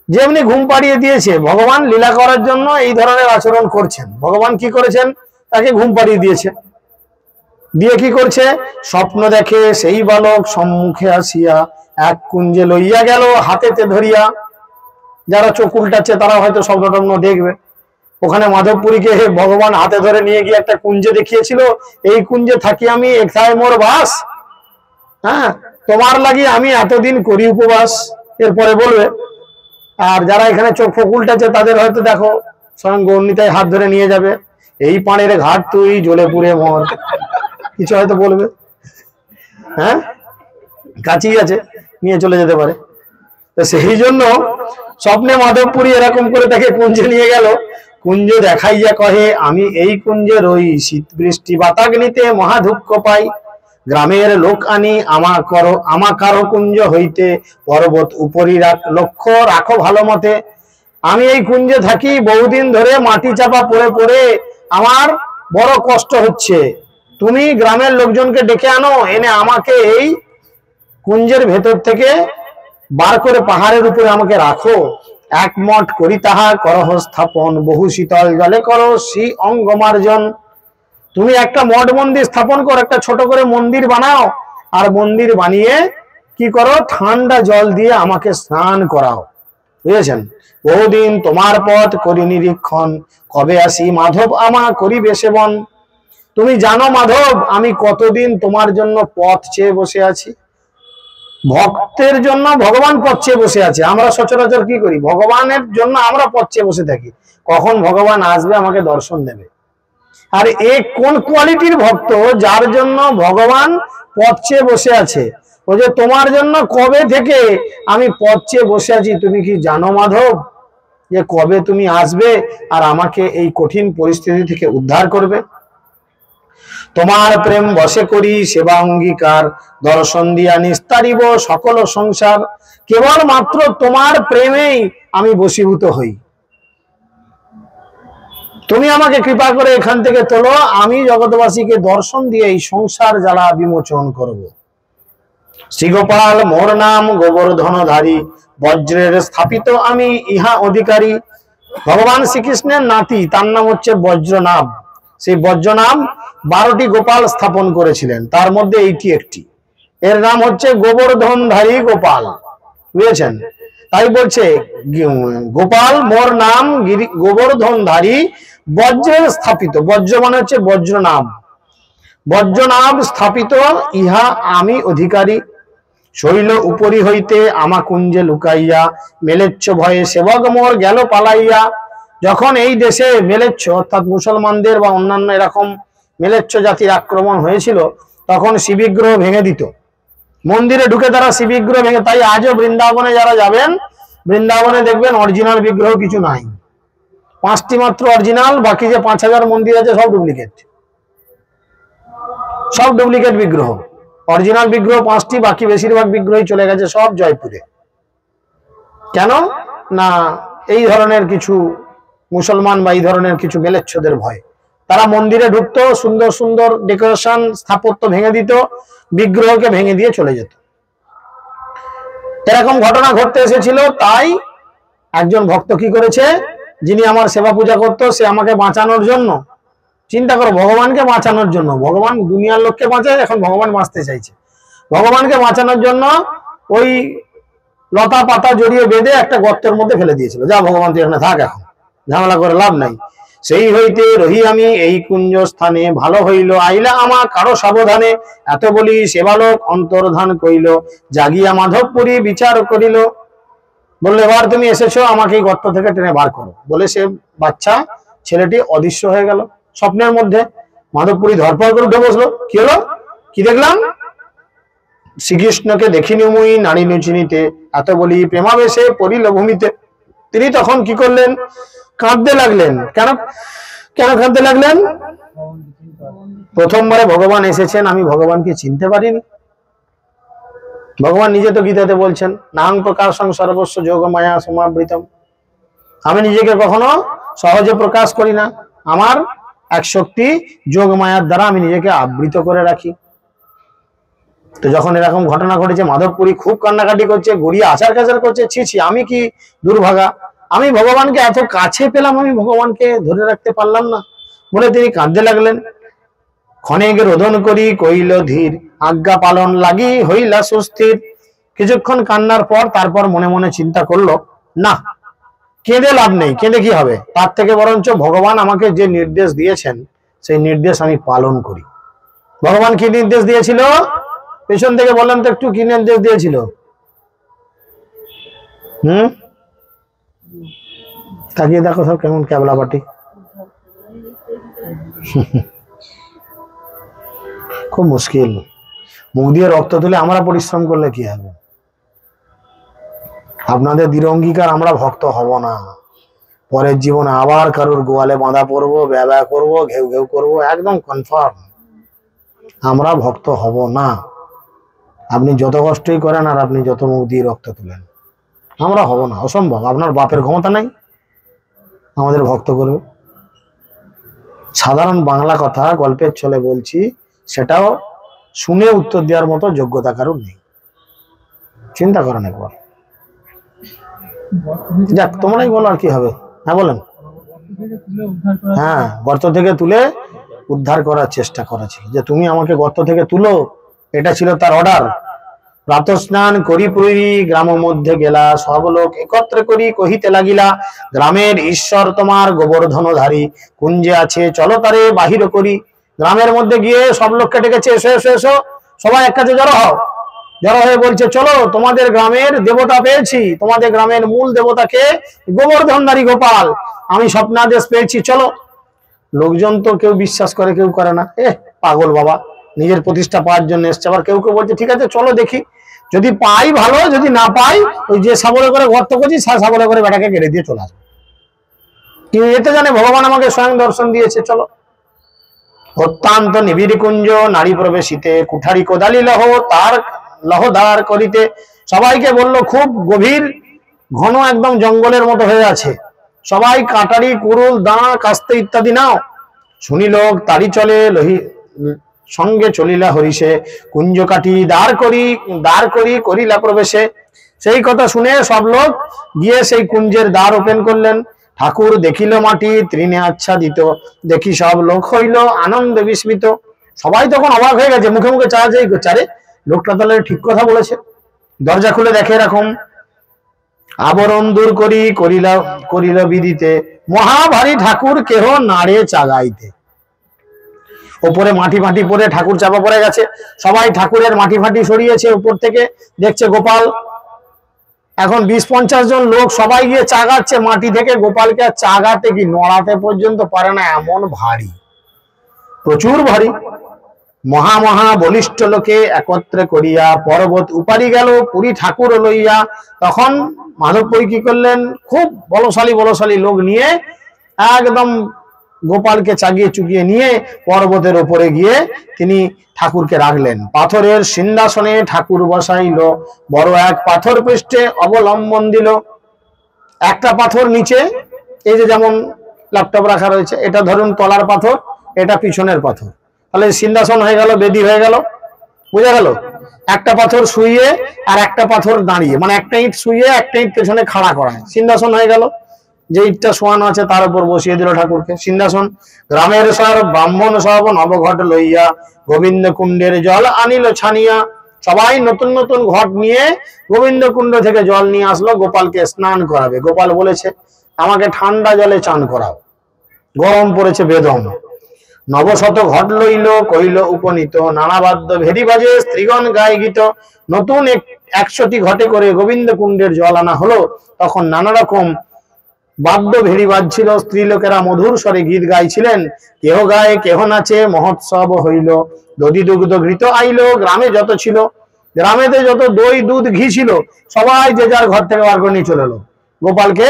যেমনি ঘুম পাড়িয়ে দিয়েছে, ভগবান লীলা করার জন্য এই ধরনের আচরণ করছেন। ভগবান কি করেছেন, তাকে ঘুম পাড়িয়ে দিয়েছে। দিয়ে কি করছে, স্বপ্ন দেখে সেই বালক সম্মুখে আসিয়া, এক কুঞ্জে লইয়া গেল হাতেতে ধরিয়া। যারা চোখ উল্টাচ্ছে তারা হয়তো স্বপ্ন দেখবে। ওখানে মাধবপুরীকে ভগবান হাতে ধরে নিয়ে গিয়ে একটা কুঞ্জে দেখিয়েছিল, এই কুঞ্জে থাকি আমি, একথায় মোর বাস, হ্যাঁ তোমার লাগি আমি এতদিন করি উপবাস, এরপরে বলবে। আর যারা এখানে চোখ ফোক উল্টাচ্ছে তাদের হয়তো দেখো স্বয়ং গৌরনীতায় হাত ধরে নিয়ে যাবে, এই পানের ঘাট তুই জ্বলে পুড়ে মর, কিছু হয়তো বলবে। হ্যাঁ, কাছেই আছে, নিয়ে চলে যেতে পারে। তো সেই জন্য স্বপ্নে মাধবপুরী এরকম করে তাকে কুঞ্জে নিয়ে গেল। কুঞ্জ দেখাইয়া কহে, আমি এই কুঞ্জে রই, শীত বৃষ্টি বাতাগ্নিতে মহা দুঃখ পাই। গ্রামের লোক আনি আমা কারো কুঞ্জ হইতে, পর্বত উপরি লক্ষ্য রাখো ভালো মতে। আমি এই কুঞ্জে থাকি বহুদিন ধরে, মাটি চাপা পড়ে পড়ে আমার বড় কষ্ট হচ্ছে। তুমি গ্রামের লোকজনকে ডেকে আনো, এনে আমাকে এই কুঞ্জের ভেতর থেকে বার করে পাহাড়ের উপরে আমাকে রাখো। একমঠ করি তাহা করহ স্থাপন, বহু শীতল জলে করো শ্রী অঙ্গমার্জন। তুমি একটা মঠ মন্দির স্থাপন করো, একটা ছোট করে মন্দির বানাও, আর মন্দির বানিয়ে কি করো, ঠান্ডা জল দিয়ে আমাকে স্নান করাও। বুঝেছেন, বহুদিন তোমার পথ করি নিরীক্ষণ, কবে আসি মাধব আমা করিবে সেবন। তুমি জানো মাধব, আমি কতদিন তোমার জন্য পথ চেয়ে বসে আছি। ভক্তের জন্য ভগবান পথ চেয়ে বসে আছে। আমরা সচরাচর কি করি, ভগবানের জন্য আমরা পথ চেয়ে বসে থাকি, কখন ভগবান আসবে আমাকে দর্শন দেবে। আর এ কোন কোয়ালিটির ভক্ত, যার জন্য ভগবান পথ চেয়ে বসে আছে। ও যে তোমার জন্য কবে থেকে আমি পথ চেয়ে বসে আছি, তুমি কি জানো মাধব, যে কবে তুমি আসবে আর আমাকে এই কঠিন পরিস্থিতি থেকে উদ্ধার করবে। তোমার প্রেম বশে করি সেবা অঙ্গীকার, দর্শন দিয়া নিস্তারিব সকল সংসার। কেবল মাত্র তোমার প্রেমেই আমি বশীভূত হই। তুমি আমাকে কৃপা করে এখান থেকে তোলো, আমি জগৎবাসীকে দর্শন দিয়ে এই সংসার জ্বালা বিমোচন করব। শ্রীগোপাল মোর নাম, গোবর্ধনধারী, বজ্রের স্থাপিত আমি ইহা অধিকারী। ভগবান শ্রীকৃষ্ণের নাতি, তার নাম হচ্ছে বজ্রনাভ। সেই বজ্রনাভ 12টি গোপাল স্থাপন করেছিলেন, তার মধ্যে এইটি একটি। এর নাম হচ্ছে গোবর্ধনধারী গোপাল। বুঝেছেন, তাই বলছে গোপাল মোর নাম গোবর্ধনধারী, বজ্রের স্থাপিত। বজ্র মানে হচ্ছে বজ্রনাভ, বজ্রনাভ স্থাপিত ইহা আমি অধিকারী। শৈল উপরি হইতে আমা কুঞ্জে লুকাইয়া, মেলেচ্ছ ভয়ে সেবক মোর গেল পালাইয়া। যখন এই দেশে মেলেচ্ছ অর্থাৎ মুসলমানদের বা অন্যান্য এরকম মেলেচ্ছ জাতির আক্রমণ হয়েছিল, তখন শিবিগ্রহ ভেঙে দিত। মন্দিরে ঢুকে তারা শিবিগ্রহ ভেঙে, তাই আজও বৃন্দাবনে যারা যাবেন, বৃন্দাবনে দেখবেন অরিজিনাল বিগ্রহ কিছু নাই, 5টি মাত্র অরিজিনাল, বাকি যে 5000 মন্দির আছে সব ডুপ্লিকেট, সব ডুপ্লিকেট বিগ্রহ। অরিজিনাল বিগ্রহ 5টি, বাকি বেশিরভাগ বিগ্রহই চলে গেছে সব জয়পুরে। কেন না, এই ধরনের কিছু মুসলমান বা এই ধরনের কিছু মেলেচ্ছদের ভয়। তারা মন্দিরে ঢুকতো, সুন্দর সুন্দর ডেকোরেশন স্থাপত্য ভেঙে দিত, বিগ্রহকে ভেঙে দিয়ে চলে যেত। এরকম ঘটনা ঘটতে এসেছিল। তাই একজন ভক্ত কি করেছে, যিনি আমার সেবা পূজা করতো, সে আমাকে বাঁচানোর জন্য, চিন্তা করো, ভগবানকে বাঁচানোর জন্য, ভগবান দুনিয়ার লোককে বাঁচায়, এখন ভগবান বাঁচতে চাইছে, ভগবানকে বাঁচানোর জন্য ওই লতা পাতা জড়িয়ে বেঁধে একটা গর্তের মধ্যে ফেলে দিয়েছিল, যা ভগবান তুই এখানে থাক, এখন ঝামেলা করে লাভ নাই। সেই হইতে রহি আমি এই কুঞ্জ স্থানে, ভালো হইল আইলা আমা কারো সাবধানে, এত বলি সে বালক অন্তর্ধান কইল, জাগিয়া মাধবপুরী বিচার করিল। বললো এবার তুমি এসেছো, আমাকে এই গর্ত থেকে টেনে বার করো। বলে সে বাচ্চা ছেলেটি অদৃশ্য হয়ে গেল স্বপ্নের মধ্যে। মাধবপুরী ধরপড় করে উঠে বসলো। কি হলো, কি দেখলাম? শ্রীকৃষ্ণকে দেখিনি মুই নারী নুচিনিতে, এত বলি প্রেমাবেশে পড়িল ভূমিতে। তিনি তখন কি করলেন? কাঁদতে লাগলেন। কেন কেন কাঁদতে লাগলেন? প্রথমবারে ভগবান এসেছেন, আমি ভগবানকে চিনতে পারিনি। ভগবান নিজে তো গীতাতে বলছেন, নাং প্রকাশ সর্বস্ব যোগ মায়া সমাবৃতম, আমি নিজেকে কখনো সহজে প্রকাশ করি না, আমার এক শক্তি যোগ মায়ার দ্বারা আমি নিজেকে আবৃত করে রাখি। তো যখন এরকম ঘটনা ঘটেছে, মাধবপুরী খুব কান্নাকাটি করছে, গড়িয়ে আচার কাচার করছে, ছি ছি আমি কি দুর্ভাগা, আমি ভগবানকে এত কাছে পেলাম, আমি ভগবানকে ধরে রাখতে পারলাম না, বলে তিনি কাঁদতে লাগলেন। ক্ষণেক রোদন করি কইল ধীর, আজ্ঞা পালন লাগি হইলা সুস্থির। কিছুক্ষণ কান্নার পর তারপর মনে মনে চিন্তা করলো, না কেঁদে লাভ নেই, কেঁদে কি হবে, তার থেকে বরঞ্চ ভগবান আমাকে যে নির্দেশ দিয়েছেন সেই নির্দেশ আমি পালন করি। ভগবান কি নির্দেশ দিয়েছিল? পেছন থেকে বললেন তো একটু, কি নির্দেশ দিয়েছিল? তাকিয়ে দেখো সব কেমন ক্যাবলা বাটি। খুব মুশকিল, মুখ দিয়ে রক্ত তুলে আমরা পরিশ্রম করলে কি হবে? আপনাদের দৃঢ় অঙ্গীকার, আমরা ভক্ত হব না, পরের জীবনে আবার কারোর গোয়ালে বাঁধা পড়বো, ব্যবহার করবো, ঘেউ ঘেউ করবো, একদম কনফার্ম আমরা ভক্ত হব না। আপনি যত কষ্টই করেন আর আপনি যত মুখ দিয়ে রক্ত তুলেন, আমরা হব না, অসম্ভব। আপনার বাপের ক্ষমতা নাই আমাদের ভক্ত করবে। সাধারণ বাংলা কথা গল্পের ছলে বলছি, সেটাও শুনে উত্তর দেওয়ার মতো যোগ্যতা কারোর নেই। চিন্তা করেন একবার। যাক, তোমরাই বলো আর কি হবে। হ্যাঁ বলেন। হ্যাঁ, গর্ত থেকে তুলে উদ্ধার করার চেষ্টা করেছিল, যে তুমি আমাকে গর্ত থেকে তুলো, এটা ছিল তার অর্ডার। প্রাত স্নান করি পুরী গ্রাম মধ্যে গেলা, সব লোক একত্রে করি কহিতে লাগিলা, গ্রামের ঈশ্বর তোমার গোবর্ধনধারী, কুঞ্জে আছে চলো তারে বাহির করি। গ্রামের মধ্যে গিয়ে সব লোককে ডেকেছে, এসো এসো এসো, সবাই এক কাছে জড়ো হও। জড়ো হয়ে বলছে, চলো তোমাদের গ্রামের দেবতা পেয়েছি, তোমাদের গ্রামের মূল দেবতাকে গোবর্ধনধারী গোপাল, আমি স্বপ্নাদেশ পেয়েছি, চলো। লোকজন তো কেউ বিশ্বাস করে, কেউ করে না, পাগল বাবা, নিজের প্রতিষ্ঠা পাওয়ার জন্য এসছে। আবার কেউ কেউ বলছে ঠিক আছে চলো দেখি, যদি পাই ভালো, যদি না পাই ওই যে সাবলে করে গর্ত করছি, সাবলে করে বেটাকে কেড়ে দিয়ে চলে আসবে। কিন্তু এতে জানে ভগবান আমাকে স্বয়ং দর্শন দিয়েছে, চলো। অত্যন্ত নিবিড় কুঞ্জ নারী প্রবেশিতে, কুঠারি কোদালি লহ তার লহদার করিতে। সবাইকে বললো খুব গভীর ঘন একদম জঙ্গলের মতো হয়ে আছে, সবাই কাটারি কুরুল দাঁড়া কাস্তে ইত্যাদি নাও। শুনিল তারি চলে লহি সঙ্গে চলিলা হরিষে, কুঞ্জ কাটি দাঁড় করি করিলা প্রবেশে। সেই কথা শুনে সব লোক গিয়ে সেই কুঞ্জের দ্বার ওপেন করলেন। ঠাকুর দেখিল মাটি তৃণে আচ্ছাদিত, দেখি সব লোক হইল আনন্দে বিস্মিত। সবাই তখন অবাক হয়ে গেছে, মুখে মুখে চাচাই করছে, আরে লোকটা তাহলে ঠিক কথা বলেছে। দরজা খুলে দেখে এরকম, আবরণ দূর করিল বিদিতে, মহাভারী ঠাকুর কেহ নাড়ে চাগাইতে। ওপরে মাটি ফাটি পরে ঠাকুর চাপা পড়ে গেছে, সবাই ঠাকুরের মাটি ফাটি সরিয়েছে, উপর থেকে দেখছে গোপাল। এখন 20-50 জন লোক সবাই গিয়ে চাগাচ্ছে মাটি থেকে গোপালকে, আর চাগাতে কি নড়াতে পর্যন্ত পারে না, এমন ভারী, প্রচুর ভারী। মহা মহা বলিষ্ঠ লোকে একত্রে করিয়া পর্বত উপারি গেল পুরী ঠাকুর লইয়া। তখন মাধবপুরী কি করলেন, খুব বলশালী লোক নিয়ে একদম গোপালকে চাগিয়ে চুকিয়ে নিয়ে পর্বতের উপরে গিয়ে তিনি ঠাকুরকে রাখলেন। পাথরের সিংহাসনে ঠাকুর বসাইল, বড় এক পাথর পৃষ্ঠে অবলম্বন দিল। একটা পাথর নিচে, এই যে যেমন ল্যাপটপ রাখা রয়েছে, এটা ধরুন তলার পাথর, এটা পিছনের পাথর, তাহলে সিংহাসন হয়ে গেল, বেদি হয়ে গেল, বুঝা গেল। একটা পাথর শুইয়ে আর একটা পাথর দাঁড়িয়ে, মানে একটা ইট শুইয়ে একটা ইট পেছনে খাড়া করা, সিংহাসন হয়ে গেল। যে ইটটা শোয়ানো আছে তার উপর বসিয়ে দিল ঠাকুরকে, সিংহাসন। গ্রামের সব ব্রাহ্মণ সব নবঘট লইয়া, গোবিন্দ কুণ্ডের জল আনিল ছানিয়া। সবাই নতুন নতুন ঘট নিয়ে গোবিন্দকুণ্ড থেকে জল নিয়ে আসলো, গোপালকে স্নান করাবে। গোপাল বলেছে আমাকে ঠান্ডা জলে চান করাও, গরম পড়েছে বেদম। নবশত ঘট লইল কইল উপনীত, নানা বাদ্য ভেরি বাজে স্ত্রীগণ গায়ে গীত। নতুন 100টি ঘটে করে গোবিন্দকুণ্ডের জল আনা হলো। তখন নানা রকম বাদ্য ভেরি বাজছিল, স্ত্রী লোকেরা মধুর স্বরে গীত গাইছিলেন। কেহ গায়ে কেহ নাচে, মহোৎসব হইল। দধি দুগ্ধ ঘৃত আইলো, গ্রামে যত ছিল, গ্রামেতে যত দই দুধ ঘি ছিল সবাই যে যার ঘর থেকে বার করে নিয়ে চলে এলো। গোপালকে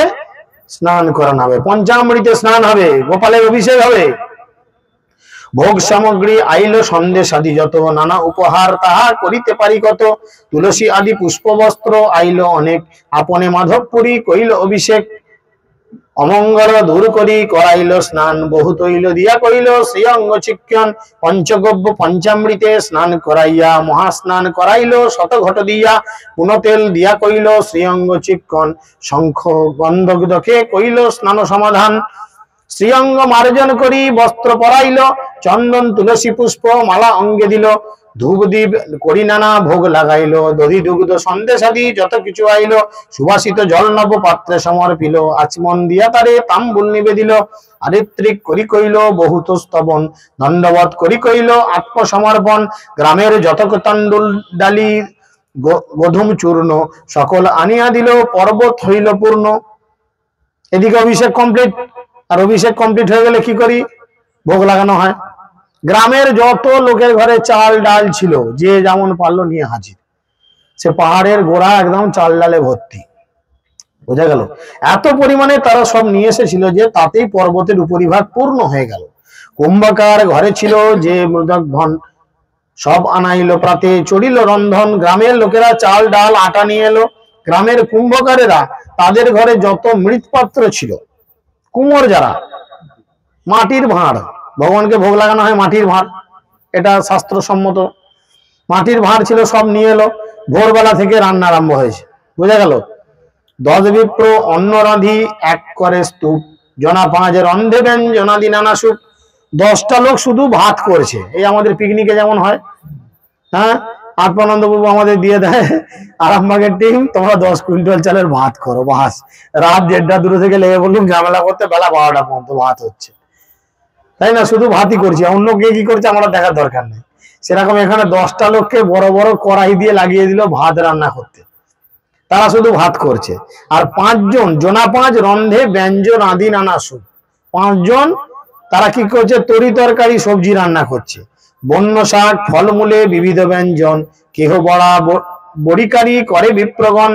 স্নান করানো হবে, পঞ্চামৃতে স্নান হবে, গোপালের অভিষেক হবে। ভোগ সামগ্রী আইলো, সন্দেশ আদি যত, নানা উপহার তাহা করিতে পারি কত। তুলসী আদি পুষ্প বস্ত্র আইলো অনেক, আপনে মাধবপুরী কইল অভিষেক। অমঙ্গল দূর করি করাইল স্নান, বহু তৈল দিয়া কইল শ্রীঅঙ্গ চিক্ষণ। পঞ্চগব্য পঞ্চামৃতে স্নান করাইয়া, মহাস্নান করাইল শত ঘট দিয়া। পুনঃতেল দিয়া কইল শ্রীঅঙ্গ চিক্ষণ, শঙ্খ গন্ধকে কইল স্নান সমাধান। শ্রীঅঙ্গ মার্জন করি বস্ত্র পরাইল, চন্দন তুলসী পুষ্প মালা অঙ্গে দিল। ধূপ দ্বীপ করি নানা ভোগ লাগাইল, দধি দুগ্ধ সন্দেশ আদি যত কিছু আইল। সুবাসিত জল নব পাত্রে সমর্পিল, আচমন দিয়া তারে তাম্বুল নিবেদিল। আরিত্রিক করি কইল বহুত স্তবন, দণ্ডবত করি কইল আত্মসমর্পণ। গ্রামের যত তাণ্ডুল ডালি গোধূম চূর্ণ, সকল আনিয়া দিল, পর্বত হইল পূর্ণ। এদিকে অভিষেক কমপ্লিট, আর অভিষেক কমপ্লিট হয়ে গেলে কি করি? ভোগ লাগানো হয়। গ্রামের যত লোকের ঘরে চাল ডাল ছিল যে যেমন পারলো নিয়ে হাজির। সে পাহাড়ের গোড়া একদম চাল ডালে ভর্তি, বোঝা গেল? এত পরিমাণে তারা সব নিয়ে এসেছিল যে তাতেই পর্বতের উপরিভাগ পূর্ণ হয়ে গেল। কুম্ভকার ঘরে ছিল যে মৃদক ধন, সব আনাইলো প্রাতে চড়িল রন্ধন। গ্রামের লোকেরা চাল ডাল আটা নিয়ে এলো। গ্রামের কুম্ভকারেরা তাদের ঘরে যত মৃৎপাত্র ছিল, কুমোর যারা, মাটির ভাঁড়, ভগবানকে ভোগ লাগানো হয় মাটির ভাঁড়, এটা শাস্ত্রসম্মত। মাটির ভাঁড় ছিল, সব নিয়ে এলো। ভোরবেলা থেকে রান্না আরম্ভ হয়েছে, বুঝা গেল? 10 বিপ্র অন্ন রাঁধি এক করে স্তূপ, জনা 5 রন্ধে ব্যঞ্জনাদি নানা সুখ। 10টা লোক শুধু ভাত করছে, এই আমাদের পিকনিকে যেমন হয়। হ্যাঁ, আত্মানন্দ বাবু আমাদের দিয়ে দেয় আরামবাগের টিম, তোমরা 10 কুইন্টাল চালের ভাত করো, বাস। রাত 1:30 দূরে থেকে লেগে বললাম ঝামেলা করতে, বেলা 12টা পর্যন্ত ভাত হচ্ছে, তাই না? শুধু ভাতই করছি, অন্য কে কি করছে আমরা দেখার দরকার নেই। সেরকম এখানে 10টা লোককে বড় বড় কড়াই দিয়ে লাগিয়ে দিল ভাত রান্না করতে, তারা শুধু ভাত করছে। আর 5 জন, জনা 5 রন্ধে ব্যঞ্জন আদি নানা সুখ। 5 জন তারা কি করছে? তরি তরকারি সবজি রান্না করছে। বন্য শাক ফলমূলে বিবিধ ব্যঞ্জন, কেহ বড়া বড়িকারি করে বিপ্রগণ।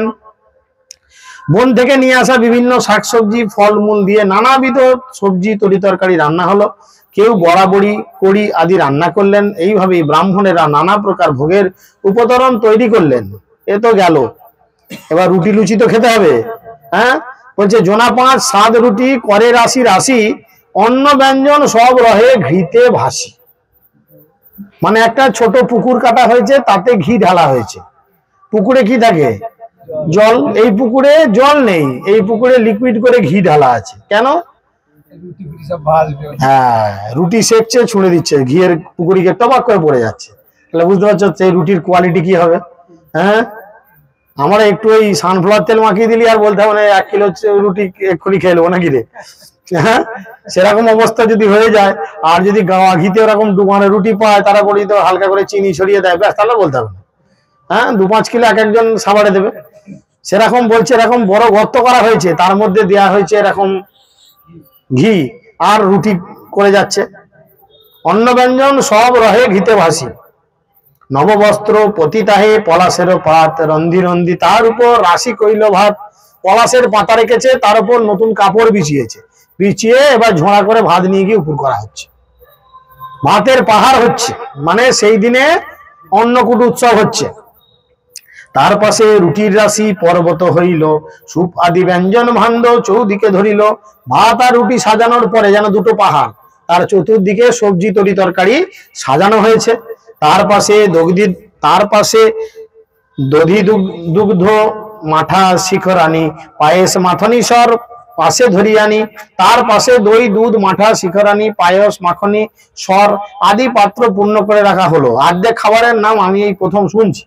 বন থেকে নিয়ে আসা বিভিন্ন শাকসবজি ফলমূল দিয়ে নানাবিধ সবজি তরি তরকারি রান্না হলো। কেউ বড়াবড়ি কড়ি আদি রান্না করলেন। এইভাবেই ব্রাহ্মণেরা নানা প্রকার ভোগের উপকরণ তৈরি করলেন। এ তো গেল, এবার রুটি লুচি তো খেতে হবে। হ্যাঁ, বলছে জনা 5 7 রুটি করে রাশি রাশি, অন্ন ব্যঞ্জন সব রহে ঘিতে ভাসি। মানে একটা ছোট পুকুর কাটা হয়েছে, তাতে ঘি ঢালা হয়েছে। পুকুরে কি থাকে? জল। এই পুকুরে জল নেই, এই পুকুরে লিকুইড করে ঘি ঢালা আছে। কেন? হ্যাঁ, রুটি সেকছে, ছুঁড়ে দিচ্ছে, ঘিয়ের পুকুরিকে টবাক করে পড়ে যাচ্ছে। তাহলে বুঝতে পারছো এই রুটির কোয়ালিটি কি হবে? হ্যাঁ, আমরা একটু ওই সানফ্লাওয়ার তেল মাখিয়ে দিলি আর বলতে হবে 1 কিলো রুটি এক্ষুনি খেয়ে নেবো নাকি রে? হ্যাঁ, সেরকম অবস্থা যদি হয়ে যায়, আর যদি গাওয়া ঘিতে ওরকম মানে রুটি পায়, তারা বলি তো হালকা করে চিনি ছড়িয়ে দেয়, ব্যাস, তাহলে বলতে হবে না। হ্যাঁ, 2-5 কিলো এক একজন সাবাড়ে দেবে। সেরকম বলছে, এরকম বড় গর্ত করা হয়েছে, তার মধ্যে দেয়া হয়েছে এরকম ঘি, আর রুটি করে যাচ্ছে। অন্ন ব্যঞ্জন সব রহে ঘিতে ভাসি, নববস্ত্র পতিতাহে পলাশের পাত, রন্ধি রন্ধি তার উপর রাশি কইল ভাত। পলাশের পাতা রেখেছে, তার উপর নতুন কাপড় বিছিয়েছে, বিছিয়ে এবার ঝোড়া করে ভাত নিয়ে গিয়ে উপর করা হচ্ছে। ভাতের পাহাড় হচ্ছে, মানে সেই দিনে অন্নকূট উৎসব হচ্ছে। তার পাশে রুটির রাশি পর্বত হইল, সুপ আদি ব্যঞ্জন ভাণ্ড চৌদিকে ধরিল। ভাত আর রুটি সাজানোর পরে যেন দুটো পাহাড়, তার চতুর্দিকে সবজি তরি তরকারি সাজানো হয়েছে। তার পাশে দধি দুগ্ধ মাঠা শিখরানি, পায়েস মাথনি সর পাশে ধরিয়ানি। তার পাশে দই দুধ মাঠা শিখরানি পায়েস মাখনি সর আদি পাত্র পূর্ণ করে রাখা হলো। আর্ধেক খাবারের নাম আমি এই প্রথম শুনছি।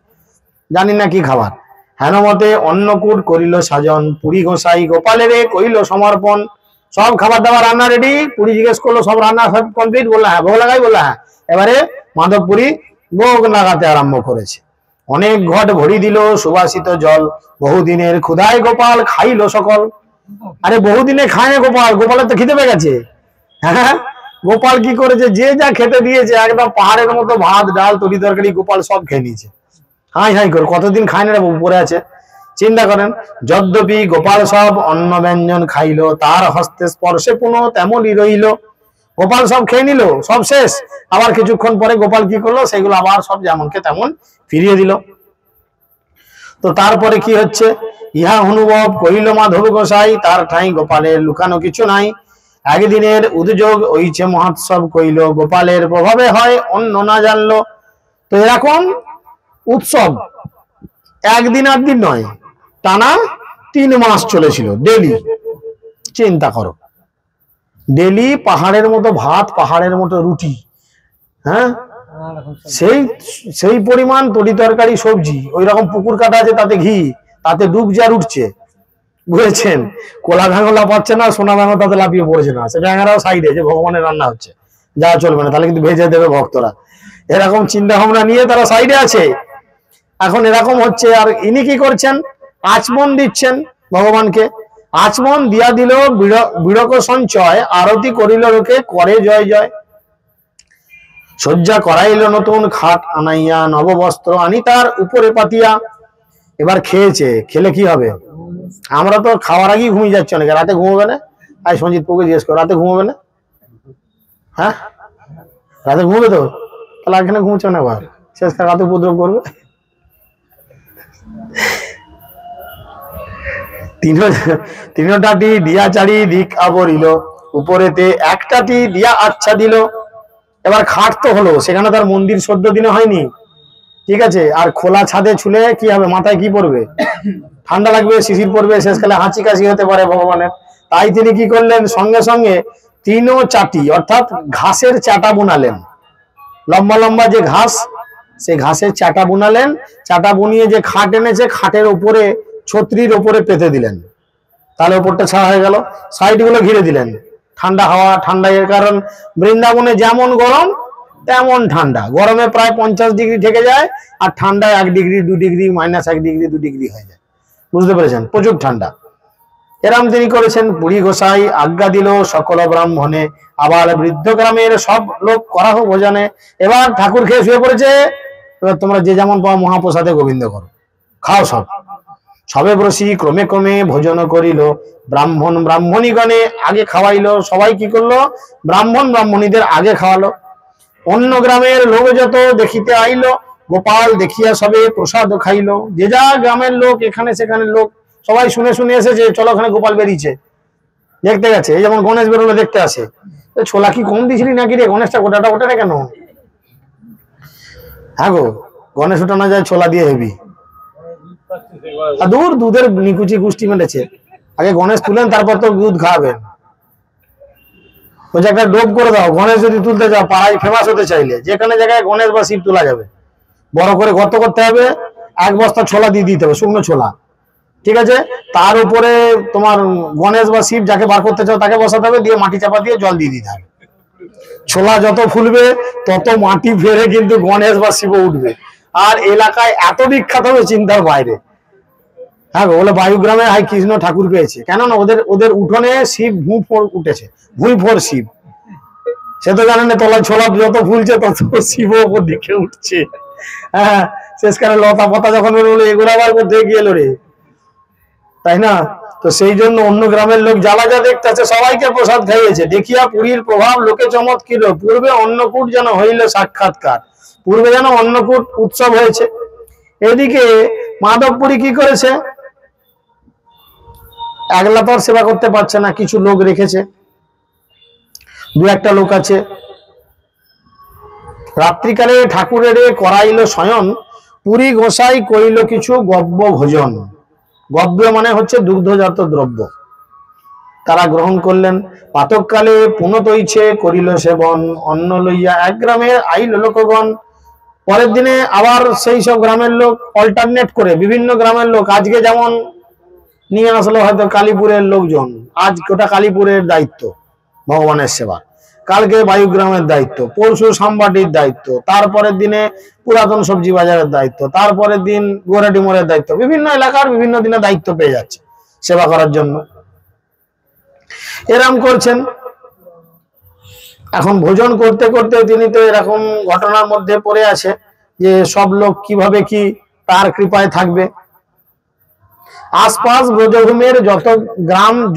জানি না কি খাবার। হেনমতে অন্নকূট করিল সাজন, পুরী গোসাই গোপালেরে কইল সমর্পণ। সব খাবার দাবার রান্না রেডি, পুরী জিজ্ঞেস করলো সব রান্না সব কমপ্লিট, বললো হ্যাঁ। ভোগ লাগাই, বললো হ্যাঁ। এবারে মাধবপুরী ভোগ লাগাতে আরম্ভ করেছে। অনেক ঘট ভরি দিল সুবাসিত জল, বহুদিনের ক্ষুধায় গোপাল খাইল সকল। আরে বহুদিনে খায় না গোপাল, গোপালের তো খিদে পেয়ে গেছে। হ্যাঁ, গোপাল কি করেছে, যে যা খেতে দিয়েছে একদম পাহাড়ের মতো ভাত ডাল তরি তরকারি গোপাল সব খেয়ে নিয়েছে। হাই হাই করে কতদিন খায় না রে, পড়ে আছে। চিন্তা করেন, যদ্যপি গোপাল সব অন্ন ব্যঞ্জন খাইল, তার হস্তে স্পর্শে পুনঃ তেমনই রইল। গোপাল সব খেয়ে নিল, সব শেষ। আবার কিছুক্ষণ পরে গোপাল কি করলো, সেগুলো আবার সব যেমনকে তেমন ফিরিয়ে দিল। তো তারপরে কি হচ্ছে, ইহা অনুভব করিল মাধব গোসাই, তার ঠাঁই গোপালের লুকানো কিছু নাই। একদিনের উদ্যোগ হইছে মহোৎসব কইল, গোপালের প্রভাবে হয় অন্য না জানলো। তো এরকম উৎসব একদিন আর দিন নয়, টানা 3 মাস চলেছিল ডেলি। চিন্তা করো, ডেলি পাহাড়ের মতো ভাত, পাহাড়ের মতো রুটি, হ্যাঁ, সেই সেই পরিমাণ তরি তরকারি সবজি। ওই রকম পুকুর কাটা আছে, তাতে ঘি, তাতে ডুব জার উঠছে, বুঝেছেন। কোলা ভাঙলা পাচ্ছে না, সোনা ভাঙা তাতে লাফিয়ে পড়েছে না। সে ব্যাঙারাও সাইডে, যে ভগবানের রান্না হচ্ছে, যা চলবে না, তাহলে কিন্তু ভেজে দেবে ভক্তরা। এরকম চিন্তা ভাবনা নিয়ে তারা সাইডে আছে। এখন এরকম হচ্ছে, আর ইনি কি করছেন, আচমন দিচ্ছেন ভগবানকে। আচমন দিয়া দিল বিড়ক সঞ্চয়, আরতি করিল লোকে করে জয় জয়। শয্যা করাইল নতুন খাট আনাইয়া, নববস্ত্র আনি তার উপরে পাতিয়া। এবার খেয়েছে, খেলে কি হবে, আমরা তো খাওয়ার আগেই ঘুমিয়ে যাচ্ছি অনেকে। রাতে ঘুমোবে না? আজ সঞ্জিত পুকে জিজ্ঞেস করো, রাতে ঘুমোবে না? হ্যাঁ, রাতে ঘুমোবে তো, তাহলে এখানে ঘুমোচ্ছে না, আবার শেষ রাতে উপদ্রব করবে। তিনটাটি দিয়া চারি দিক আবরিল, উপরেতে একটাটি দিয়া আচ্ছা দিল। এবার খাট তো হলো, সেখানে তার মন্দির 14 দিনে হয়নি, ঠিক আছে। আর খোলা ছাদে ছুলে কি হবে, মাথায় কি পড়বে, ঠান্ডা লাগবে, শিশির পড়বে, শেষকালে হাঁচি কাশি হতে পারে ভগবানের। তাই তিনি কি করলেন, সঙ্গে সঙ্গে 3 চাটি অর্থাৎ ঘাসের চাটা বুনালেন। লম্বা লম্বা যে ঘাস, সেই ঘাসের চাটা বুনালেন। চাটা বুনিয়ে যে খাট এনেছে, খাটের উপরে ছত্রির উপরে পেতে দিলেন, তাহলে উপরটা ছাড়া হয়ে গেল। সাইড গুলো ঘিরে দিলেন, ঠান্ডা হাওয়া, ঠান্ডা। এর কারণ বৃন্দাবনে যেমন গরম তেমন ঠান্ডা। গরমে প্রায় 50 ডিগ্রি থেকে যায়, আর ঠান্ডায় 1 ডিগ্রি 2 ডিগ্রি, -1 ডিগ্রি 2 ডিগ্রি হয়ে যায়, বুঝতে পেরেছেন, প্রচুর ঠান্ডা। এরম তিনি করেছেন। পুরী গোসাই আজ্ঞা দিল সকল ব্রাহ্মণে, আবার বৃদ্ধ গ্রামের সব লোক করাহ ভোজনে। এবার ঠাকুর খেয়ে শুয়ে পড়েছে, এবার তোমরা যে যেমন পাও মহাপ্রসাদে গোবিন্দ করো, খাও সব। সবে বসি ক্রমে ক্রমে ভোজন করিল, ব্রাহ্মণ ব্রাহ্মণীগণে আগে খাওয়াইলো। সবাই কি করলো, ব্রাহ্মণ ব্রাহ্মণীদের আগে খাওয়ালো। অন্য গ্রামের লোক যত দেখিতে আইলো, গোপাল দেখিয়া সবে প্রসাদ খাইলো। যে যা গ্রামের লোক, এখানে সেখানে লোক, সবাই শুনে শুনে এসেছে, চলো ওখানে গোপাল বেরিয়েছে, দেখতে গেছে। এই যেমন গণেশ বেরোলে দেখতে আসে, ছোলা কি কম দিছিলি নাকি রে, গণেশটা গোটাটা ওঠে না কেন? হ্যাঁ গো, গণেশ ওঠানো যায় ছোলা দিয়ে হেবি। দূর, দুধের নিকুচি গুষ্টি মেলেছে। আগে গণেশ তুলেন, তারপর তো দুধ খাওয়াবেন। ওই যে একটা ডোব করে দাও, গণেশ যদি তুলতে যাও, পাড়ায় ফেমাস হতে চাইলে যেখানে জায়গায় গণেশ বা শিব তোলা যাবে, বড় করে গর্ত করতে হবে, 1 বস্তা ছোলা দিয়ে দিতে হবে, শুকনো ছোলা, ঠিক আছে। তার উপরে তোমার গণেশ বা শিব যাকে বার করতে চাও তাকে বসাতে হবে, দিয়ে মাটি চাপা দিয়ে জল দিয়ে দিতে হবে। ছোলা যত ফুলবে তত মাটি ফেরে কিন্তু গণেশ বা শিব উঠবে। আর এলাকায় এত বিখ্যাত হবে চিন্তার বাইরে। হ্যাঁ, বলে বায়ুগ্রামে হাই কৃষ্ণ ঠাকুর পেয়েছে, কেননা ওদের ওদের উঠোনে শিব ভূঁফোর উঠেছে, ভূঁইফোর শিব। সে তো জানেন না, তলায় ছোলা যত ফুলছে তত শিব ওপর দিকে উঠছে। হ্যাঁ, শেষকালে লতা পাতা যখন বেরোলো, এগুলো আবার কোথায় গিয়ে এলো রে, তাই না? তো সেই জন্য অন্য গ্রামের লোক জ্বালা যা দেখতে আছে, সবাইকে প্রসাদ খাইয়েছে। দেখিয়া পুরীর প্রভাব লোকে চমৎকৃত, পূর্বে অন্নকূট যেন হইল সাক্ষাৎকার। পূর্বে যেন অন্নকূট উৎসব হয়েছে। এদিকে মাধবপুরী কি করেছে, একলা তো সেবা করতে পারছে না, কিছু লোক রেখেছে, 2-1টা লোক আছে। রাত্রিকালে ঠাকুরের করাইল শয়ন, পুরী গোসাই করিল কিছু গব্য ভোজন। গব্য মানে হচ্ছে দুগ্ধজাত দ্রব্য, তারা গ্রহণ করলেন। প্রাতঃকালে পুনঃ তৈছে করিল সেবন, অন্ন লইয়া 1 গ্রামের আইল লোকগণ। পরের দিনে আবার সেই সব গ্রামের লোক অল্টারনেট করে বিভিন্ন গ্রামের লোক, আজকে যেমন নিয়ে আসলো হয়তো কালীপুরের লোকজন, আজ গোটা কালীপুরের দায়িত্ব ভগবানের সেবা, কালকে বায়ুগ্রামের দায়িত্ব, পরশু সাম্বাটির দায়িত্ব, তারপরের দিনে পুরাতন সবজি বাজারের দায়িত্ব, তারপরের দিন গোরাডিমোড়ের দায়িত্ব, বিভিন্ন এলাকার বিভিন্ন দিনে দায়িত্ব পেয়ে যাচ্ছে সেবা করার জন্য। এরম করছেন। এখন ভোজন করতে করতে তিনি তো এরকম ঘটনার মধ্যে পড়ে আছে যে সব লোক কিভাবে কি তার কৃপায় থাকবে। আশপাশ ব্রজভূমের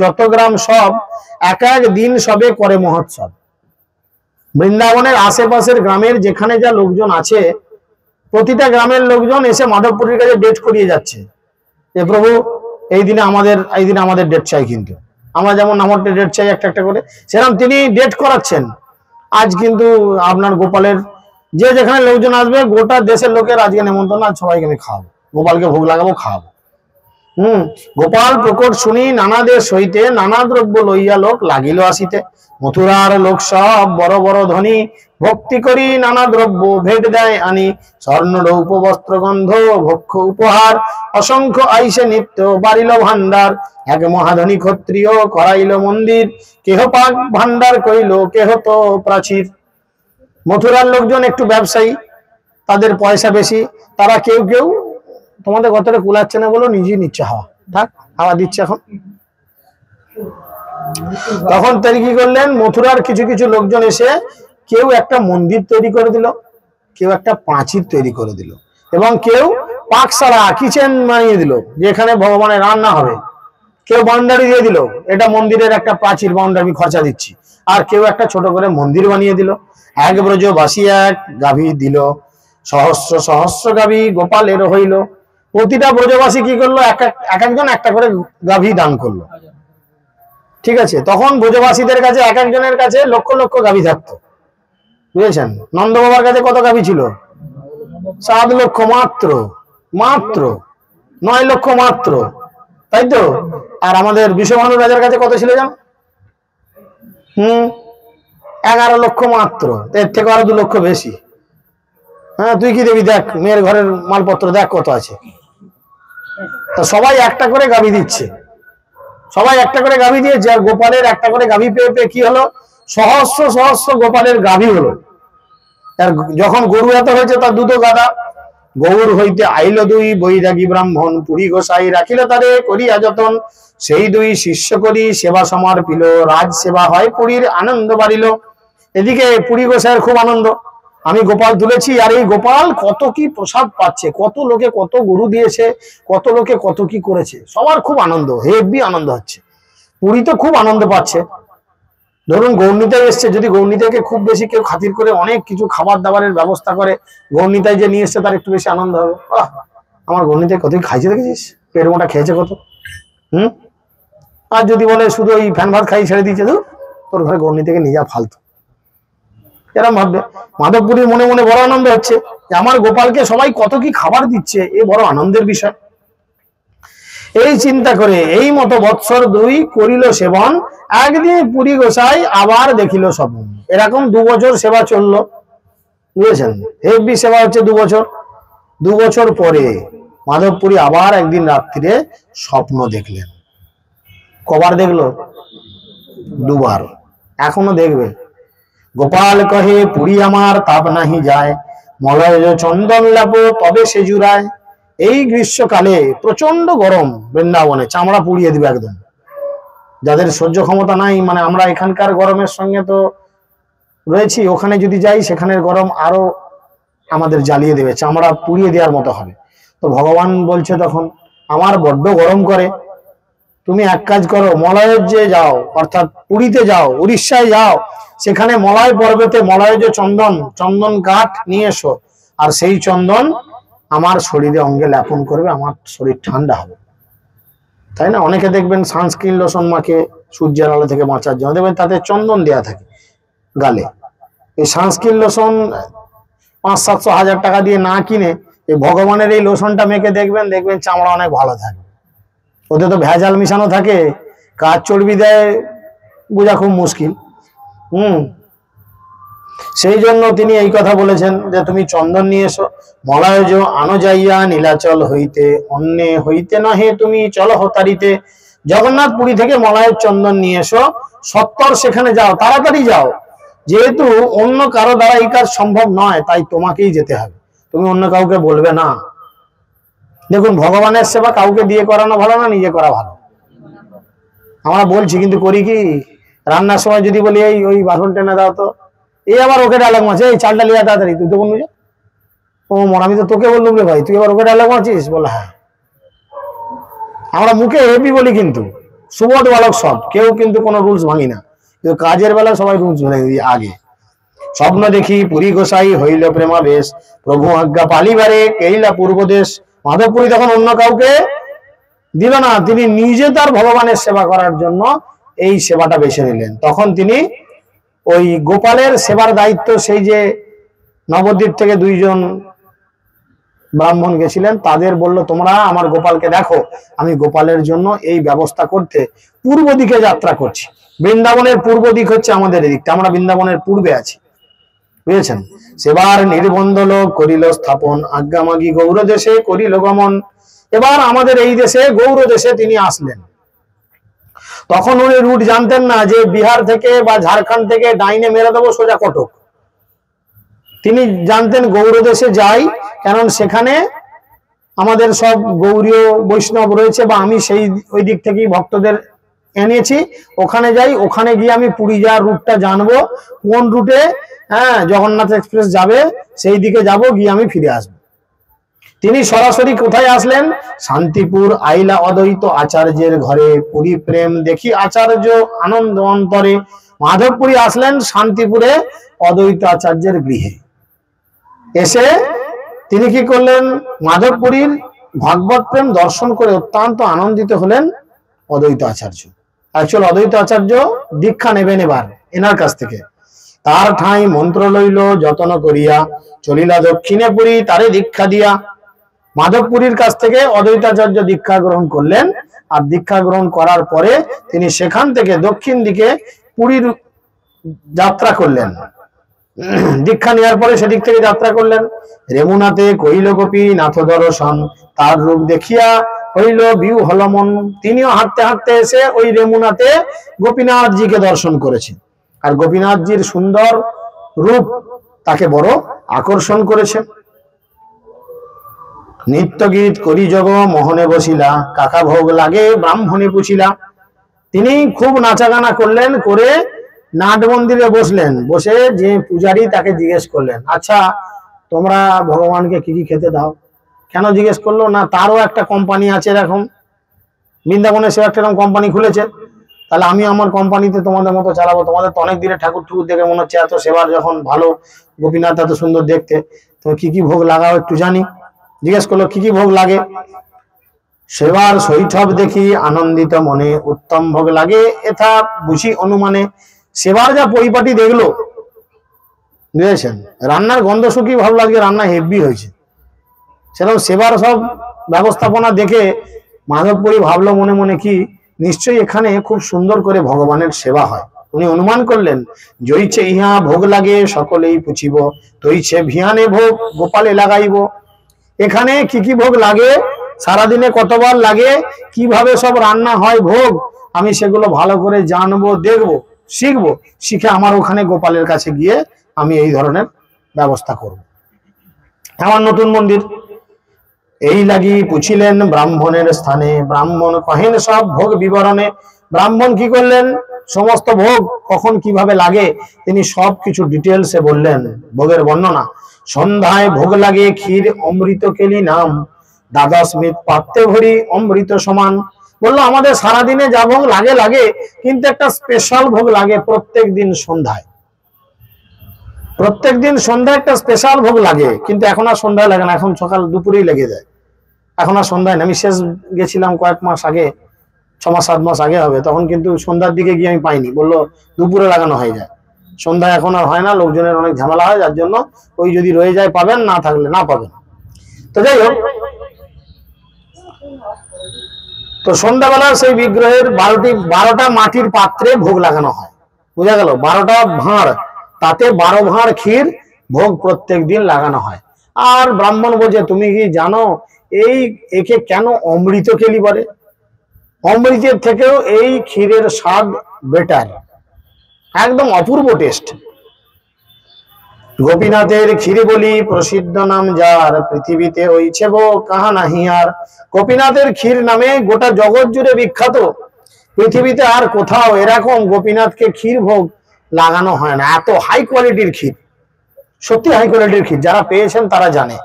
যত গ্রাম সব এক এক দিন সবে করে মহোৎসব। বৃন্দাবনের আশেপাশের গ্রামের যেখানে যা লোকজন আছে প্রতিটা গ্রামের লোকজন এসে মাধবপুরীর কাছে ডেট করিয়ে যাচ্ছে যে প্রভু এই দিনে আমাদের ডেট চাই, কিন্তু আমরা যেমন আমার ডেট চাই একটা একটা করে, সেরকম তিনি ডেট করাচ্ছেন। আজ কিন্তু আপনার গোপালের যে যেখানে লোকজন আসবে গোটা দেশের লোকের আজকে নেমন্তন্ন, আজ সবাইকে আমি খাওয়াবো, গোপালকে ভোগ লাগাবো, খাওয়াবো। গোপাল প্রকট শুনি নানা দেশ হইতে, নানা দ্রব্য লইয়া লোক লাগিল আসিতে। মথুরার লোক সব বড় বড় ধনী, ভক্তি করি নানা দ্রব্য ভেট দেয় আনি। স্বর্ণ রৌপ বস্ত্র গন্ধ ভক্ষ উপহার, অসংখ্য আইসে নিত্য বাড়িল ভান্ডার। এক মহাধনী ক্ষত্রিয় করাইল মন্দির, কেহ পাক ভান্ডার কইল কেহ তো প্রাচীর। মথুরার লোকজন একটু ব্যবসায়ী, তাদের পয়সা বেশি, তারা কেউ কেউ তোমাদের কতটা কুলাচ্ছে না বলো নিজেই নিচ্ছে হাওয়া, থাক হাওয়া দিচ্ছে এখন। তখন তিনি কি করলেন, মথুরার কিছু কিছু লোকজন এসে কেউ একটা মন্দির তৈরি করে দিল, কেউ একটা প্রাচীর তৈরি করে দিল, এবং কেউ পাকশালা কিচেন বানিয়ে দিল যেখানে ভগবানের রান্না হবে। কেউ বাউন্ডারি দিয়ে দিল, এটা মন্দিরের একটা প্রাচীর বাউন্ডারি খরচা দিচ্ছি, আর কেউ একটা ছোট করে মন্দির বানিয়ে দিল। এক ব্রজবাসী এক গাভী দিল, সহস্র সহস্র গাভী গোপালের হইল। প্রতিটা ব্রজবাসী কি করলো, এক একজন একটা করে গাভী দান করলো। ঠিক আছে, তখন ব্রজবাসীদের কাছে এক একজনের কাছে লক্ষ লক্ষ গাভী থাকতো, বুঝেছেন। নন্দ বাবার কাছে কত গাভী ছিল? 7 লক্ষ মাত্র, 9 লক্ষ মাত্র, তাই তো। আর আমাদের বিশ্বভানু রাজার কাছে কত ছিল জানো? 11 লক্ষ মাত্র, এর থেকে আরো 2 লক্ষ বেশি। হ্যাঁ, তুই কি দেবি, দেখ মেয়ের ঘরের মালপত্র দেখ কত আছে। তো সবাই একটা করে গাভী দিচ্ছে, সবাই একটা করে গাভী দিয়েছে, আর গোপালের একটা করে গাভী পেয়ে পেয়ে কি হলো, সহস্র সহস্র গোপালের গাভী হলো। আর যখন গরু এত হয়েছে তার দুটো গাদা, গৌর হইতে আইল 2 বৈরাগী ব্রাহ্মণ, পুরী গোসাই রাখিল তারে করিয়া যতন। সেই 2 শিষ্য করি সেবা সমার পিল, রাজ সেবা হয় পুরীর আনন্দ বাড়িল। এদিকে পুরী গোসাইয়ের খুব আনন্দ, আমি গোপাল তুলেছি, আর এই গোপাল কত কি প্রসাদ পাচ্ছে, কত লোকে কত গরু দিয়েছে, কত লোকে কত কি করেছে, সবার খুব আনন্দ, হেভি আনন্দ হচ্ছে। পুরী তো খুব আনন্দ পাচ্ছে। ধরুন গৌরনীতাই এসছে, যদি গৌরনীতাইকে খুব বেশি কেউ খাতির করে অনেক কিছু খাবার দাবারের ব্যবস্থা করে, গৌরনীতাই যে নিয়ে এসছে তার একটু বেশি আনন্দ হবে। আমার গৌরনীতাই কত খাইছে দেখেছিস, পেট মোটা খেয়েছে কত। আর যদি বলে শুধু ওই ফ্যান ভাত খাই ছেড়ে দিয়েছে, তোর ঘরে গৌরনীতাইকে নিয়ে যা ফালতু, এরকম ভাববে। মাধবপুরীর মনে মনে বড় আনন্দ হচ্ছে যে আমার গোপালকে সবাই কত কি খাবার দিচ্ছে, এ বড় আনন্দের বিষয়। এই চিন্তা করে এই মতো বৎসর 2 করিল সেবন, একদিন পুরী গোসাই আবার দেখিল স্বপ্ন। এরকম 2 বছর সেবা চললো, বুঝেছেন, হেভি সেবা হচ্ছে 2 বছর। 2 বছর পরে মাধবপুরী আবার একদিন রাত্রিরে স্বপ্ন দেখলেন। কবার দেখলো? 2 বার, এখনো দেখবে। গোপাল কহে পুরী আমার তাপ নাহি যায়, মলয় চন্দন লাপো তবে সে জুড়ায়। এই গ্রীষ্মকালে প্রচন্ড গরম, বৃন্দাবনে চামড়া পুড়িয়ে দিবে একদম। যাদের সহ্য ক্ষমতা নাই, মানে আমরা এখানকার গরমের সঙ্গে তো রয়েছি, ওখানে যদি যাই সেখানের গরম আরো আমাদের জ্বালিয়ে দেবে, চামড়া পুড়িয়ে দেওয়ার মতো হবে। তো ভগবান বলছে তখন, আমার বড্ড গরম করে, তুমি এক কাজ করো, মলয়ের যে যাও, অর্থাৎ পুরীতে যাও, উড়িষ্যায় যাও, সেখানে মলয় পর্বতে মলয় যে চন্দন কাঠ নিয়ে এসো, আর সেই চন্দন আমার শরীরে অঙ্গে লেপন করবে, আমার শরীর ঠান্ডা হবে। তাই না, অনেকে দেখবেন সানস্ক্রিন লোশন মাকে সূর্যের আলো থেকে বাঁচার জন্য, দেখবেন তাতে চন্দন দেয়া থাকে গালে। এই সানস্ক্রিন লোশন 500-700 হাজার টাকা দিয়ে না কিনে এই ভগবানের এই লোশনটা মেখে দেখবেন চামড়া অনেক ভালো থাকে। ওতে তো ভেজাল মিশানো থাকে, কাজ চর্বি দেয় বোঝা খুব মুশকিল। সেই জন্য তিনি এই কথা বলেছেন যে তুমি চন্দন নিয়ে এসো। মলয়জ আনো যাইয়া নীলাচল হইতে, অন্যে হইতে নহে তুমি চল হতারিতে। জগন্নাথ পুরী থেকে মলয়ের চন্দন নিয়ে এসো, সত্তর সেখানে যাও, তাড়াতাড়ি যাও। যেহেতু অন্য কারো দ্বারা এই কাজ সম্ভব নয়, তাই তোমাকেই যেতে হবে, তুমি অন্য কাউকে বলবে না। দেখুন, ভগবানের সেবা কাউকে দিয়ে করানো ভালো না নিজে করা ভালো? আমরা বলছি কিন্তু করি কি? রান্নার সময় যদি বলি এই ওই বাসন টেনে দাও তো, এই আবার ওকে ডায়লগ মারছে, এই চালটা লিয়া তাড়াতাড়ি, তুই তো কোন বুঝে? ও মন, আমি তো তোকে বললুম রে ভাই, তুই আবার ওকে ডায়লগ মারছিস? বলে হ্যাঁ। আমরা মুখে হেভি বলি কিন্তু সুবোধ বালক সব, কেউ কিন্তু কোনো রুলস ভাঙি না, কিন্তু কাজের বেলা সবাই রুলস ভেঙে দিই আগে। স্বপ্ন দেখি পুরী গোসাই হইল প্রেমাবেশ, প্রভু আজ্ঞা পালিবারে কেইলা পূর্বদেশ। মাধবপুরী তখন অন্য কাউকে দিল না, তিনি নিজে তার ভগবানের সেবা করার জন্য এই সেবাটা বেছে নিলেন। তখন তিনি ওই গোপালের সেবার দায়িত্ব, সেই যে নবদ্বীপ থেকে দুইজন ব্রাহ্মণ গেছিলেন, তাদের বলল তোমরা আমার গোপালকে দেখো, আমি গোপালের জন্য এই ব্যবস্থা করতে পূর্ব দিকে যাত্রা করছি। বৃন্দাবনের পূর্ব দিক হচ্ছে আমাদের এদিকটা, আমরা বৃন্দাবনের পূর্বে আছি, বুঝেছেন? সেবার নির্বন্ধ লোক করিল স্থাপন, আজ্ঞামাগি গৌর দেশে করিল গমন। এবার আমাদের এই দেশে গৌর দেশে তিনি আসলেন। তখন উনি রুট জানতেন না যে বিহার থেকে বা ঝাড়খণ্ড থেকে ডাইনে মেরে দেবো সোজা কটক। তিনি জানতেন গৌর দেশে যাই, কারণ সেখানে আমাদের সব গৌরীয় বৈষ্ণব রয়েছে, বা আমি সেই ওই দিক থেকেই ভক্তদের এনেছি। ওখানে যাই, ওখানে গিয়ে আমি পুরী যাওয়ার রুটটা জানবো, কোন রুটে জগন্নাথ এক্সপ্রেস যাবে, সেই দিকে যাব, গিয়ে আমি ফিরে আসবো। তিনি সরাসরি কোথায় আসলেন? শান্তিপুর আইলা অদ্বৈত আচার্যের ঘরে, পুরী প্রেম দেখি আচার্য আনন্দ অন্তরে। মাধবপুরী আসলেন শান্তিপুরে অদ্বৈত আচার্যের গৃহে। এসে তিনি কি করলেন? মাধবপুরীর ভাগবত প্রেম দর্শন করে অত্যন্ত আনন্দিত হলেন অদ্বৈত আচার্য। অ্যাকচুয়াল অদ্বৈত আচার্য দীক্ষা নেবেন এবার এনার কাছ থেকে। তার ঠাঁই মন্ত্র লইল যতন করিয়া, চলিলা দক্ষিণে পুরী তারে দীক্ষা দিয়া। মাধবপুরীর কাছ থেকে অদ্বৈতাচার্য দীক্ষা গ্রহণ করলেন, আর দীক্ষা গ্রহণ করার পরে তিনি সেখান থেকে দক্ষিণ দিকে পুরীর যাত্রা করলেন। দীক্ষা নেওয়ার পরে সেদিক থেকে যাত্রা করলেন। রেমুনাতে কইল গোপী নাথ দর্শন, তার রূপ দেখিয়া হইল বিউ হলমন। তিনিও হাঁটতে হাঁটতে এসে ওই রেমুনাতে গোপীনাথজিকে দর্শন করেছেন, আর গোপীনাথজির সুন্দর রূপ তাকে বড় আকর্ষণ করেছে। নিত্য গীত করি যোগ মোহনে বসিলা, কাকা ভোগ লাগে ব্রাহ্মণী পুছিলা। তিনি খুব নাচাগানা করলেন, করে নাট মন্দিরে বসলেন। বসে যে পূজারী তাকে জিজ্ঞেস করলেন, আচ্ছা তোমরা ভগবানকে কি কি খেতে দাও? কেন জিজ্ঞেস করলো? না তারও একটা কোম্পানি আছে, এরকম বৃন্দাবনে সে একটা এরকম কোম্পানি খুলেছে, তাহলে আমি আমার কোম্পানিতে তোমাদের মতো চালাবো। তোমাদের তো অনেক দিনে ঠাকুর ঠুকুর দেখে মনে হচ্ছে এত সেবার যখন ভালো, গোপীনাথ এত সুন্দর দেখতে, তো কি কি ভোগ লাগাও একটু জানি। জিজ্ঞেস করলো কি কি ভোগ লাগে? সেবার শৈঠব দেখি আনন্দিত মনে, উত্তম ভোগ লাগে এথা বুঝি অনুমানে। সেবার যা পরিপাটি দেখলো, বুঝেছেন, রান্নার গন্ধ শুকি ভালো লাগছে, রান্না হেভি হয়েছে, সেরকম সেবার সব ব্যবস্থাপনা দেখে মাধবপুরী ভাবলো মনে মনে কি নিশ্চয়ই এখানে খুব সুন্দর করে ভগবানের সেবা হয়। উনি অনুমান করলেন, জইছে ইহা ভোগ লাগে সকলেই পুছিব, তইছে ভিয়ানে ভোগ গোপালে লাগাইব। এখানে কি কি ভোগ লাগে, সারাদিনে কতবার লাগে, কিভাবে সব রান্না হয় ভোগ, আমি সেগুলো ভালো করে জানবো, দেখবো, শিখবো। শিখে আমার ওখানে গোপালের কাছে গিয়ে আমি এই ধরনের ব্যবস্থা করব। আমার নতুন মন্দির এই লাগি পুছিলেন ব্রাহ্মণের স্থানে, ব্রাহ্মণ কহেন সব ভোগ বিবরণে। ব্রাহ্মণ কি করলেন? সমস্ত ভোগ কখন কিভাবে লাগে তিনি সব কিছু ডিটেলসে বললেন, ভোগের বর্ণনা। সন্ধ্যায় ভোগ লাগে ক্ষীর অমৃত কেলি নাম, দ্বাদশ মিত পাত্রে ভরি অমৃত সমান। বললো আমাদের সারাদিনে যা ভোগ লাগে লাগে, কিন্তু একটা স্পেশাল ভোগ লাগে প্রত্যেক দিন সন্ধ্যায়। প্রত্যেক দিন সন্ধ্যায় একটা স্পেশাল ভোগ লাগে, কিন্তু এখন আর সন্ধ্যায় লাগে না, এখন সকাল দুপুরেই লেগে যায়, এখন আর সন্ধ্যায় না। আমি শেষ গেছিলাম কয়েক মাস আগে, 6 মাস 7 মাস আগে হবে, তখন কিন্তু সন্ধ্যার দিকে গিয়ে আমি পাইনি, বললো দুপুরে লাগানো হয়ে যায়। সন্ধ্যায় এখন আর হয় না, লোকজনের অনেক ঝামেলা হয়, যার জন্য ওই যদি রয়ে যায় পাবেন, না থাকলে না পাবেন। তো যাই হোক, তো সন্ধ্যাবেলা সেই বিগ্রহের 12টা মাটির পাত্রে ভোগ লাগানো হয়, বোঝা গেল, 12টা ভাঁড়, তাতে 12 ভাঁড় ক্ষীর ভোগ প্রত্যেক দিন লাগানো হয়। আর ব্রাহ্মণ বলছে, তুমি কি জানো একে কেন অমৃত কেলি বলে? অমৃতের থেকেও এই ক্ষীরের স্বাদ বেটার, একদম অপূর্ব টেস্ট। গোপীনাথের ক্ষীর বলি প্রসিদ্ধ নাম যার, পৃথিবীতে হইছে গো কাহা নাহি আর। গোপীনাথের ক্ষীর নামে গোটা জগৎ জুড়ে বিখ্যাত। পৃথিবীতে আর কোথাও এরকম গোপীনাথকে ক্ষীর ভোগ লাগানো হয় না। এত হাই কোয়ালিটির ক্ষীর, সত্যি হাই কোয়ালিটির ক্ষীর, যারা পেয়েছেন তারা জানে।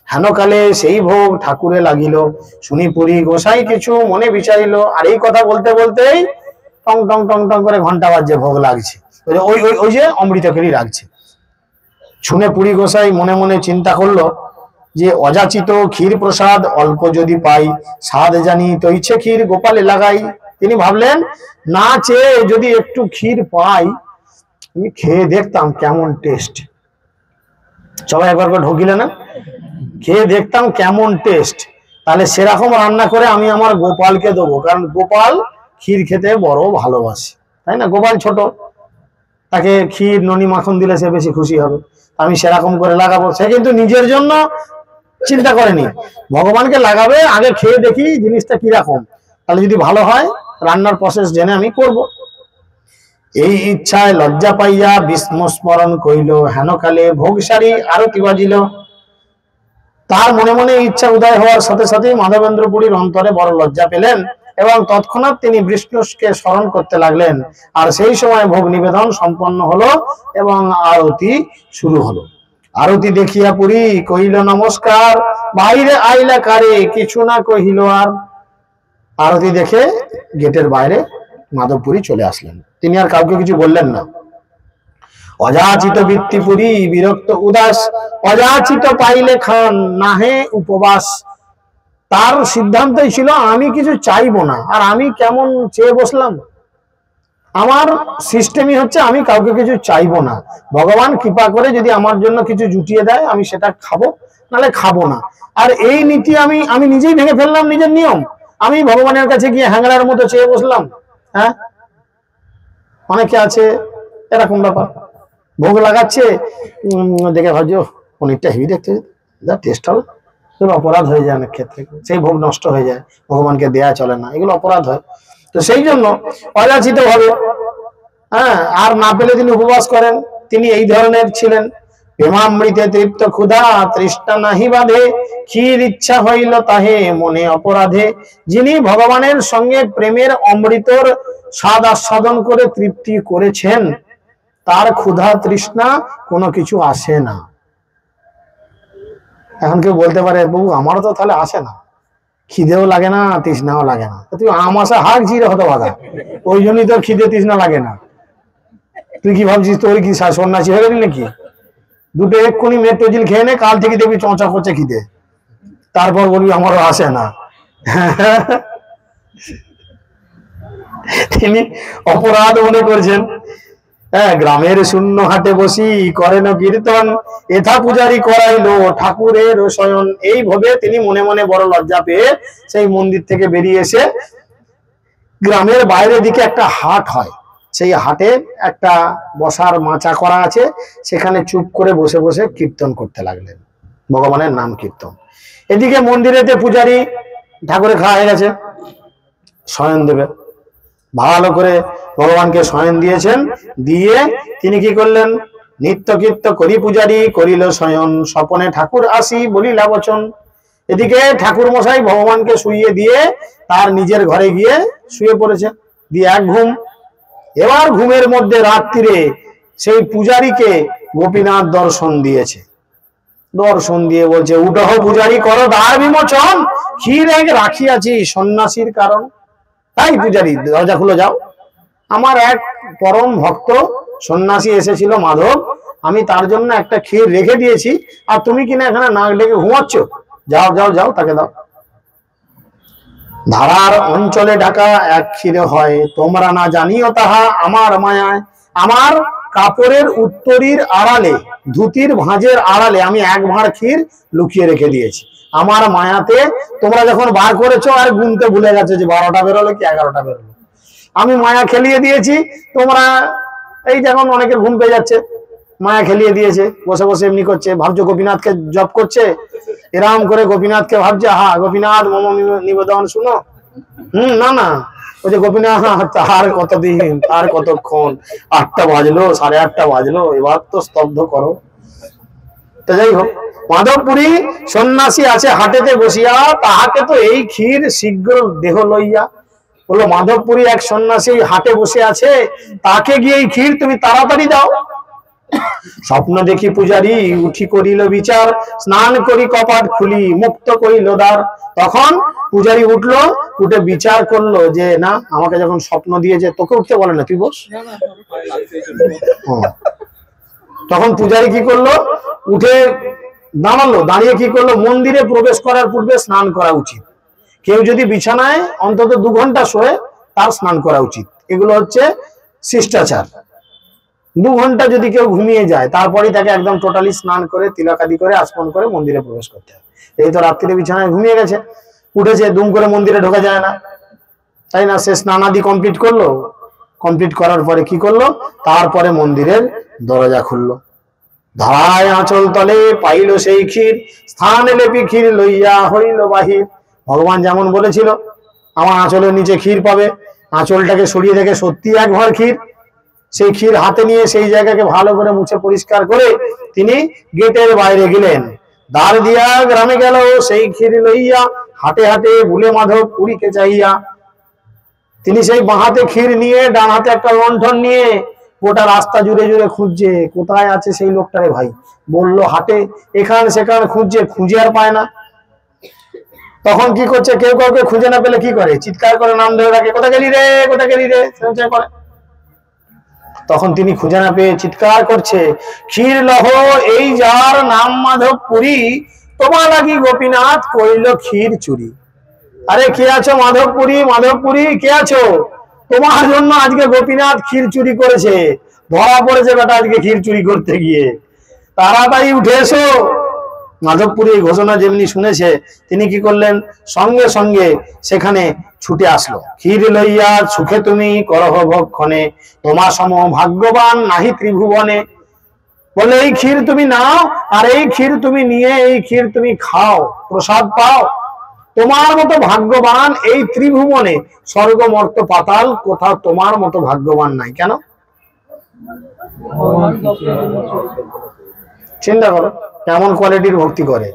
হেনকালে সেই ভোগ ঠাকুরে লাগিল, শুনি পুরী গোসাই কিছু মনে বিচারিল। আর এই কথা বলতে বলতেই টং টং টং টং করে ঘন্টা বাজছে, ভোগ লাগছে, ওই ওই ওই যে অমৃতকেরই লাগছে। শুনে পুরী গোসাই মনে মনে চিন্তা করলো যে অযাচিত ক্ষীর প্রসাদ অল্প যদি পাই, স্বাদ জানি তৈছে ক্ষীর গোপালে লাগাই। তিনি ভাবলেন, না চেয়ে যদি একটু ক্ষীর পাই, আমি খেয়ে দেখতাম কেমন টেস্ট। সবাই একবার করে ঢুকিলে না, খেয়ে দেখতাম কেমন টেস্ট, তাহলে সেরকম রান্না করে আমি আমার গোপালকে দেবো, কারণ গোপাল ক্ষীর খেতে বড় ভালোবাসে, তাই না? গোপাল ছোট, তাকে ক্ষীর ননি মাখন দিলে সে বেশি খুশি হবে, আমি সেরকম করে লাগাবো। সে কিন্তু নিজের জন্য চিন্তা করেনি, ভগবানকে লাগাবে, আগে খেয়ে দেখি জিনিসটা কিরকম, তাহলে যদি ভালো হয় রান্নার প্রসেস জেনে আমি করব। এই ইচ্ছায় লজ্জা পাইয়া বিস্মস্মরণ কইল, হেনকালে ভোগ সারি আরতি বাজিল। তার মনে মনে ইচ্ছা উদয় হওয়ার সাথে সাথেই মাধবেন্দ্র পুরীর অন্তরে বড় লজ্জা পেলেন এবং তৎক্ষণাৎ তিনি বিষ্ণুকে স্মরণ করতে লাগলেন। আর সেই সময় ভোগ নিবেদন সম্পন্ন হলো এবং আরতি শুরু হলো। আরতি দেখিয়া পুরী কহিল নমস্কার, বাইরে আইলা কারে, কিছু না কহিল আর। আরতি দেখে গেটের বাইরে মাধবপুরী চলে আসলেন, তিনি আর কাউকে কিছু বললেন না। অযাচিত বৃত্তিপুরী বিরক্ত উদাস, অযাচিত পাইলে খান নাহে উপবাস। তার সিদ্ধান্তই ছিল আমি কিছু চাইবো না, আর আমি কেমন চেয়ে বসলাম? আমার সিস্টেমই হচ্ছে আমি কাউকে কিছু চাইবো না, ভগবান কৃপা করে যদি আমার জন্য কিছু জুটিয়ে দেয় আমি সেটা খাবো, নাহলে খাবো না। আর এই নীতি আমি নিজেই ভেঙে ফেললাম, নিজের নিয়ম। আমি ভগবানের কাছে গিয়ে হ্যাংলার মতো চেয়ে বসলাম। হ্যাঁ, অনেকে আছে এরকম ব্যাপার, ভোগ লাগাচ্ছে, দেখে ভাবছো পনিরটা হেভি দেখতে, যা টেস্ট হবে, এগুলো অপরাধ হয়ে যায় অনেক ক্ষেত্রে, সেই ভোগ নষ্ট হয়ে যায়, ভগবানকে দেয়া চলে না, এগুলো অপরাধ হয়। তো সেই জন্য অযাচিত ভাবে, হ্যাঁ, আর না পেলে তিনি উপবাস করেন। তিনি এই ধরনের ছিলেন। প্রেমামৃতে তৃপ্ত ক্ষুধা তৃষ্ণা নাহি বাঁধে, ক্ষীর ইচ্ছা হইল তাহে মনে অপরাধে। যিনি ভগবানের সঙ্গে প্রেমের অমৃতর স্বাদ আস্বাদন করে তৃপ্তি করেছেন, তার ক্ষুধা তৃষ্ণা কোনো কিছু আসে না। এখন কেউ বলতে পারে, বাবু আমারও তো তাহলে আসে না, খিদেও লাগে না তৃষ্ণাও লাগে না, তুই আমাশা হাক জিরে হতো বাধা, ওই জন্যই তোর খিদে তৃষ্ণা লাগে না। তুই কি ভাবছিস তোর কি সন্ন্যাসী হয়ে গেলি নাকি? দুটো এক্ষুনি মেট্রোজিল খেয়ে নে, কাল থেকে দেখবি চঁচা করছে খিদে, তারপর বলবি আমারও আসে না। তিনি অপরাধ মনে করছেন। হ্যাঁ, গ্রামের শূন্য হাটে বসি করেন কীর্তন, এথা পূজারি করাইলো ঠাকুরের শয়ন। এই ভাবে তিনি মনে মনে বড় লজ্জা পেয়ে সেই মন্দির থেকে বেরিয়ে এসে গ্রামের বাইরের দিকে একটা হাট হয়, সেই হাটে একটা বসার মাচা করা আছে, সেখানে চুপ করে বসে বসে কীর্তন করতে লাগলেন, ভগবানের নাম কীর্তন। এদিকে মন্দিরেতে পূজারি ঠাকুরে খাওয়া হয়ে গেছে, শয়ন দেবে, ভালো করে ভগবানকে শয়ন দিয়েছেন। দিয়ে তিনি কি করলেন, নিত্য কীর্ত করি পূজারি করিল শয়ন, স্বপনে ঠাকুর আসি বলিলা বচন। এদিকে ঠাকুর মশাই ভগবানকে শুইয়ে দিয়ে তার নিজের ঘরে গিয়ে শুয়ে পড়েছে, দিয়ে এক ঘুম। এবার ঘুমের মধ্যে রাত্রিরে সেই পূজারীকে গোপীনাথ দর্শন দিয়েছে। দর্শন দিয়ে বলছে, উঠহ পূজারি করো দ্বার বিমোচন, ক্ষীর এক রাখিয়াছি সন্ন্যাসীর কারণ। তাই পূজারি দরজা খুলে যাও, আমার এক পরম ভক্ত সন্ন্যাসী এসেছিল মাধব, আমি তার জন্য একটা ক্ষীর রেখে দিয়েছি, আর তুমি কিনা এখানে নাক ডেকে ঘুমাচ্ছ, যাও যাও যাও, তাকে দাও। ধারার অঞ্চলে ঢাকা এক ক্ষীরে হয়, তোমরা না জানিও তাহা আমার মায়ায়। আমার কাপড়ের উত্তরীর আড়ালে, ধুতির ভাঁজের আড়ালে আমি এক ভাঁড় ক্ষীর লুকিয়ে রেখে দিয়েছি, আমার মায়াতে তোমরা যখন বার করেছো আর গুনতে ভুলে গেছো যে 12টা বেরোলো কি 11টা বেরোলো। আমি মায়া খেলিয়ে দিয়েছি, তোমরা এই যখন অনেকের ঘুম পেয়ে যাচ্ছে, মায়া খেলিয়ে দিয়েছে, বসে বসে এমনি করছে, ভাবছো গোপীনাথকে জপ করছে, এরাম করে গোপীনাথকে ভাবছে হা গোপীনাথ মম নিবেদন শুনো। না না, ওই যে গোপীনাথ আর কতদিন, আর কতক্ষণ, 8টা বাজলো, 8:30 বাজলো, এবার তো স্তব্ধ করো। তো যাই হোক, মাধবপুরী সন্ন্যাসী আছে হাটেতে বসিয়া, তাহাকে তো এই ক্ষীর শীঘ্র দেহ লইয়া। বললো মাধবপুরী এক সন্ন্যাসী হাটে বসে আছে, তাকে গিয়ে এই ক্ষীর তুমি তাড়াতাড়ি দাও। স্বপ্ন দেখি পূজারী উঠি করিল বিচার, স্নান করি কপাট খুলি মুক্ত করিল দ্বার। তখন পূজারী উঠলো, উঠে বিচার করলো যে না, আমাকে যখন স্বপ্ন দিয়েছে, তোকে উঠতে বলে না, তুই বস। তখন পূজারী কি করলো, উঠে দাঁড়ালো, দাঁড়িয়ে কি করলো, মন্দিরে প্রবেশ করার পূর্বে স্নান করা উচিত। কেউ যদি বিছানায় অন্তত 2 ঘন্টা শোয়ে, তার স্নান করা উচিত। এগুলো হচ্ছে শিষ্টাচার। 2 ঘন্টা যদি কেউ ঘুমিয়ে যায়, তারপরে তাকে একদম টোটালি স্নান করে তিলকাদি করে আচমন করে মন্দিরে প্রবেশ করতে হবে। এই তো রাত্রিরে বিছানায় ঘুমিয়ে গেছে, উঠেছে, দুম করে মন্দিরে ঢোকা যায় না, তাই না? সে স্নানাদি কমপ্লিট করলো, কমপ্লিট করার পরে কি করলো, তারপরে মন্দিরের দরজা খুললো। ধারায় আঁচল তলে পাইল সেই ক্ষীর, স্থান লেপি ক্ষীর লইয়া হইল বাহির। ভগবান যেমন বলেছিল আমার আঁচলের নিচে ক্ষীর পাবে, আঁচলটাকে সরিয়ে দেখে সত্যি 1 ভর ক্ষীর। সেই ক্ষীর হাতে নিয়ে সেই জায়গাকে ভালো করে মুছে পরিষ্কার করে তিনি গেটের বাইরে গেলেন। দ্বার দিয়া গ্রামে গেল সেই ক্ষীর লইয়া, হাটে হাটে ভুলে মাধব পুরীকে চাইয়া। তিনি সেই বাঁ হাতে ক্ষীর নিয়ে, ডান হাতে একটা লণ্ঠন নিয়ে গোটা রাস্তা জুড়ে জুড়ে খুঁজছে, কোথায় আছে সেই লোকটারে ভাই। বললো হাটে, এখানে সেখানে খুঁজছে, খুঁজে আর পায় না। তখন কি করছে, কেউ কাউকে খুঁজে না পেলে কি করে, চিৎকার করে নাম ধরে রাখে, কোথায় গেলি রে, কোথায় গেলি রে, করে। তখন তিনি খুঁজে না পেয়ে চিৎকার করছে, ক্ষীর লহ এই যার নাম মাধবপুরী, তোমার লাগি গোপীনাথ কইল ক্ষীর চুরি। আরে কে আছো মাধবপুরী, মাধবপুরী কে আছো, তোমার জন্য আজকে গোপীনাথ ক্ষীর চুরি করেছে, ধরা পড়েছে বেটা আজকে ক্ষীর চুরি করতে গিয়ে, তাড়াতাড়ি উঠে এসো। মাধবপুরী এই ঘোষণা যেমনি শুনেছে, তিনি কি করলেন, সঙ্গে সঙ্গে সেখানে ছুটে আসলো। ক্ষীর লইয়া সুখে তুমি করহ ভক্ষণে, তোমার সম ভাগ্যবান নাহি ত্রিভুবনে। বলে এই ক্ষীর তুমি নাও, আর এই ক্ষীর তুমি নিয়ে এই ক্ষীর তুমি খাও, প্রসাদ পাও। তোমার মতো ভাগ্যবান এই ত্রিভুবনে, স্বর্গ মর্ত পাতাল কোথাও তোমার মতো ভাগ্যবান নাই। কেন? চিন্তা করো কেমন কোয়ালিটির ভক্তি করে।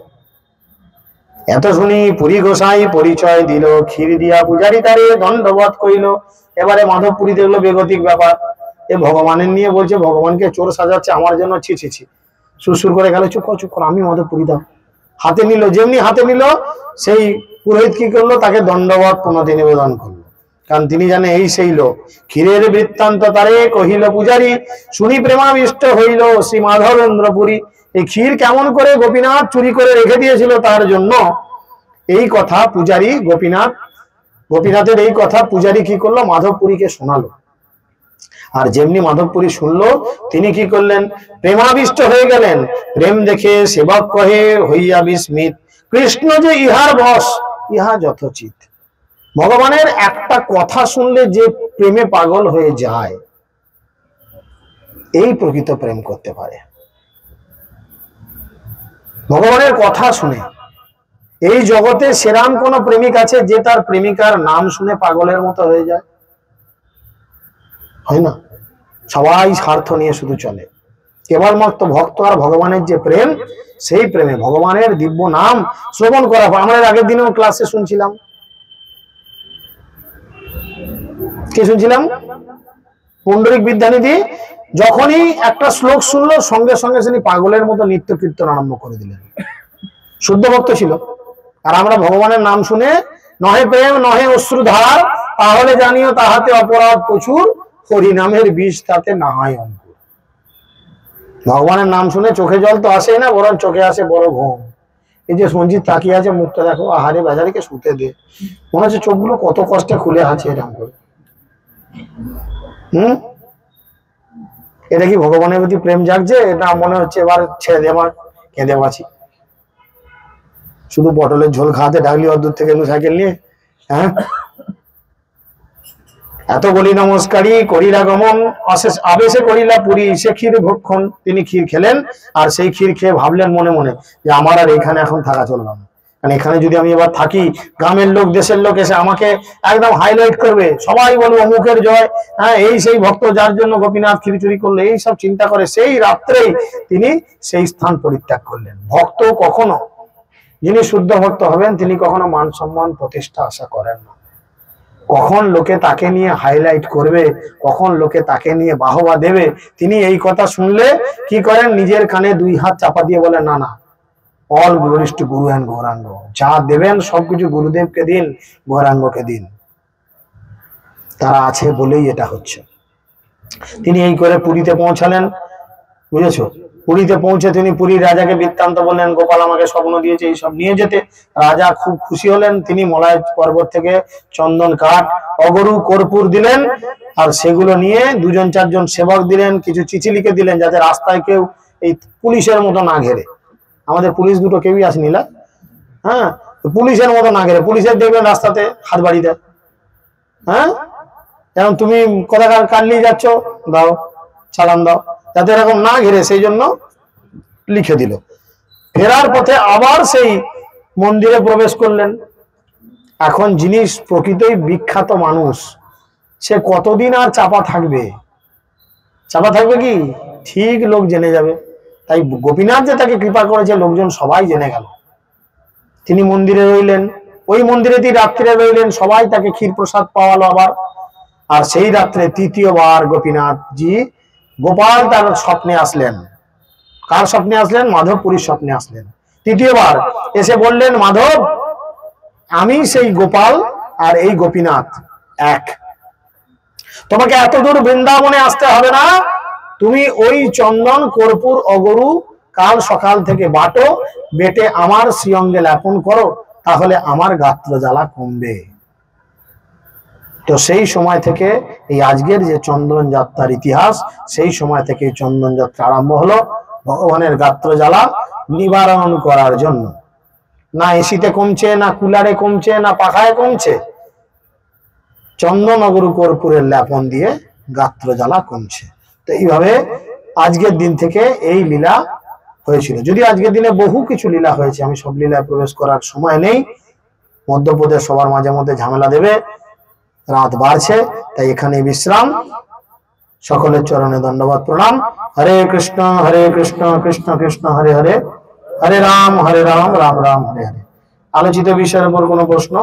এত শুনি পুরী গোসাই পরিচয় দিল, ক্ষীর দিয়া পূজারি তারে দণ্ডবধ কইল। এবারে মাধবপুরী দেখলো বেগতিক ব্যাপার, এ ভগবানের নিয়ে বলছে, ভগবানকে চোর সাজাচ্ছে আমার জন্য, ছি ছি ছি। সুরসুর করে গেল, চুপ কর চুপ কর, আমি মাধবপুরী দাও। হাতে নিল, যেমনি হাতে নিল, সেই পুরোহিত কি করলো, তাকে দণ্ডবধ পুনতি নিবেদন করলো, কারণ তিনি জানে এই সেই লোক। ক্ষীরের বৃত্তান্ত তারে কহিল পূজারী, শুনি প্রেমাবিষ্ট হইল শ্রী মাধবেন্দ্র পুরী। এই ক্ষীর কেমন করে গোপীনাথ চুরি করে রেখে দিয়েছিল তার জন্য, এই কথা পূজারী গোপীনাথের এই কথা পূজারী কি করলো, মাধবপুরীকে শোনালো। আর যেমনি মাধবপুরী শুনলো, তিনি কি করলেন, প্রেমাবিষ্ট হয়ে গেলেন। প্রেম দেখে সেবক কহে হইয়া বিস্মিত, কৃষ্ণ যে ইহার বশ, ইহা যথোচিত। ভগবানের একটা কথা শুনলে যে প্রেমে পাগল হয়ে যায়, এই প্রকৃত প্রেম করতে পারে। ভগবানের কথা শুনে, এই জগতে সেরাম কোন প্রেমিক আছে যে তার প্রেমিকার নাম শুনে পাগলের মতো হয়ে যায়? হয় না। সবাই স্বার্থ নিয়ে শুধু চলে। কেবলমাত্র ভক্ত আর ভগবানের যে প্রেম, সেই প্রেমে ভগবানের দিব্য নাম শ্রবণ করা। আমরা আগের দিনেও ক্লাসে শুনছিলাম, কি শুনছিলাম, পুণ্ডরিক বিদ্যানিধি যখনই একটা শ্লোক শুনলো, সঙ্গে সঙ্গে তিনি পাগলের মতো নিত্য কীর্তন আরম্ভ করে দিলেন। শুদ্ধ ভক্ত ছিল। আর আমরা ভগবানের নাম শুনে, নহে প্রেম নহে অশ্রুধার, তাহলে জানিও তাহাতে অপরাধ প্রচুর, হরি নামের বিষ তাতে না হয় অঙ্কুর। ভগবানের নাম শুনে চোখে জল তো আসে না, বরং চোখে আসে বড় ঘুম। এই যে সঞ্জিত তাকিয়ে আছে, মুখটা দেখো, আহারে বাজারিকে শুতে দে, মনে হচ্ছে চোখগুলো কত কষ্টে খুলে আছে এরকম করে। এটা কি ভগবানের প্রতি প্রেম জাগছে? এটা মনে হচ্ছে এবার ছেড়ে দে, আমার কেঁদে বাঁচি। শুধু পটলের ঝোল খাওয়াতে ডাকলি অদূর থেকে সাইকেল নিয়ে, হ্যাঁ। এত বলি নমস্কারী করিলা গমন, অশেষ আবেশে করিলা পুরী, সে ক্ষীর ভক্ষণ। তিনি ক্ষীর খেলেন, আর সেই ক্ষীর খেয়ে ভাবলেন মনে মনে যে আমার আর এখানে এখন থাকা চলবে না, কারণ এখানে যদি আমি এবার থাকি, গ্রামের লোক দেশের লোক এসে আমাকে একদম হাইলাইট করবে, সবাই বলবে অমুকের জয়, হ্যাঁ এই সেই ভক্ত যার জন্য গোপীনাথ ক্ষীর চুরি করলো, এই সব চিন্তা করে সেই রাত্রেই তিনি সেই স্থান পরিত্যাগ করলেন। ভক্ত কখনো, যিনি শুদ্ধ ভক্ত হবেন, তিনি কখনো মান সম্মান প্রতিষ্ঠা আশা করেন না। কখন লোকে তাকে নিয়ে হাইলাইট করবে, কখন লোকে তাকে নিয়ে বাহবা দেবে, তিনি এই কথা শুনলে কি করেন, নিজের কানে দুই হাত চাপা দিয়ে বলেন না না, all glories two Guru and Gauranga, যা দেবেন সবকিছু গুরুদেবকে দিন, গৌরাঙ্গকে দিন, তারা আছে বলেই এটা হচ্ছে। তিনি এই করে পুরীতে পৌঁছালেন, বুঝেছো? পুরীতে পৌঁছে তিনি পুরীর রাজাকে বৃত্তান্ত বললেন, গোপাল আমাকে স্বপ্ন দিয়েছে এইসব নিয়ে যেতে। রাজা খুব খুশি হলেন, তিনি মলয় পর্বত থেকে চন্দন কাঠ, অগরু, কর্পূর দিলেন, আর সেগুলো নিয়ে দুজন চারজন সেবক দিলেন, কিছু চিঠি লিখে দিলেন যাতে রাস্তায় কেউ এই পুলিশের মতো না ঘেরে। আমাদের পুলিশ দুটো কেউই আসেনি না, হ্যাঁ, পুলিশের মতো না ঘেরে, পুলিশের দেখবেন রাস্তাতে হাত বাড়ি দেয়, হ্যাঁ, যেমন তুমি কোথাকার কার নিয়ে যাচ্ছ, দাও চালান দাও, যাতে এরকম না ঘিরে, সেই জন্য লিখে দিল। ফেরার পথে আবার সেই মন্দিরে প্রবেশ করলেন। এখন জিনিস প্রকৃতই বিখ্যাত মানুষ, সে কতদিন আর চাপা থাকবে? চাপা থাকবে কি? ঠিক লোক জেনে যাবে। তাই গোপীনাথ যে তাকে কৃপা করেছে, লোকজন সবাই জেনে গেল। তিনি মন্দিরে রইলেন, ওই মন্দিরে তিনি রাত্রে রইলেন, সবাই তাকে ক্ষীর প্রসাদ পাওয়ালো আবার। আর সেই রাত্রে তৃতীয়বার গোপীনাথ জি, গোপাল তার স্বপ্নে আসলেন। কার স্বপ্নে আসলেন? মাধবপুরীর স্বপ্নে আসলেন। তৃতীয়বার এসে বললেন, মাধব, আমি সেই গোপাল আর এই গোপীনাথ এক, তোমাকে এত দূর বৃন্দাবনে আসতে হবে না, তুমি ওই চন্দন, কর্পূর, অগরু কাল সকাল থেকে বাটো, বেটে আমার শ্রীঅঙ্গে লেপন করো, তাহলে আমার গাত্র জ্বালা কমবে। তো সেই সময় থেকে এই আজকের যে চন্দন যাত্রার ইতিহাস, সেই সময় থেকে চন্দন যাত্রা আরম্ভ হলো ভগবানের গাত্র জ্বালা নিবারণ করার জন্য। না এসিতে কমছে, না কুলারে কমছে, না পাখায় কমছে, চন্দন, অগরু, কর্পূরের লেপন দিয়ে গাত্র জ্বালা কমছে। তো এইভাবে আজকের দিন থেকে এই লীলা হয়েছিল। যদি আজকের দিনে বহু কিছু লীলা হয়েছে, আমি সব লীলায় প্রবেশ করার সময় নেই, মধ্যপ্রদেশ সবার মাঝে মধ্যে ঝামেলা দেবে, রাত বাড়ছে, তাই এখানে বিশ্রাম। সকলের চরণে দণ্ডবাদ প্রণাম। হরে কৃষ্ণ কৃষ্ণ কৃষ্ণ হরে হরে, হরে রাম রাম রাম হরে হরে। আলোচিত বিষয়ের উপর কোনো প্রশ্ন?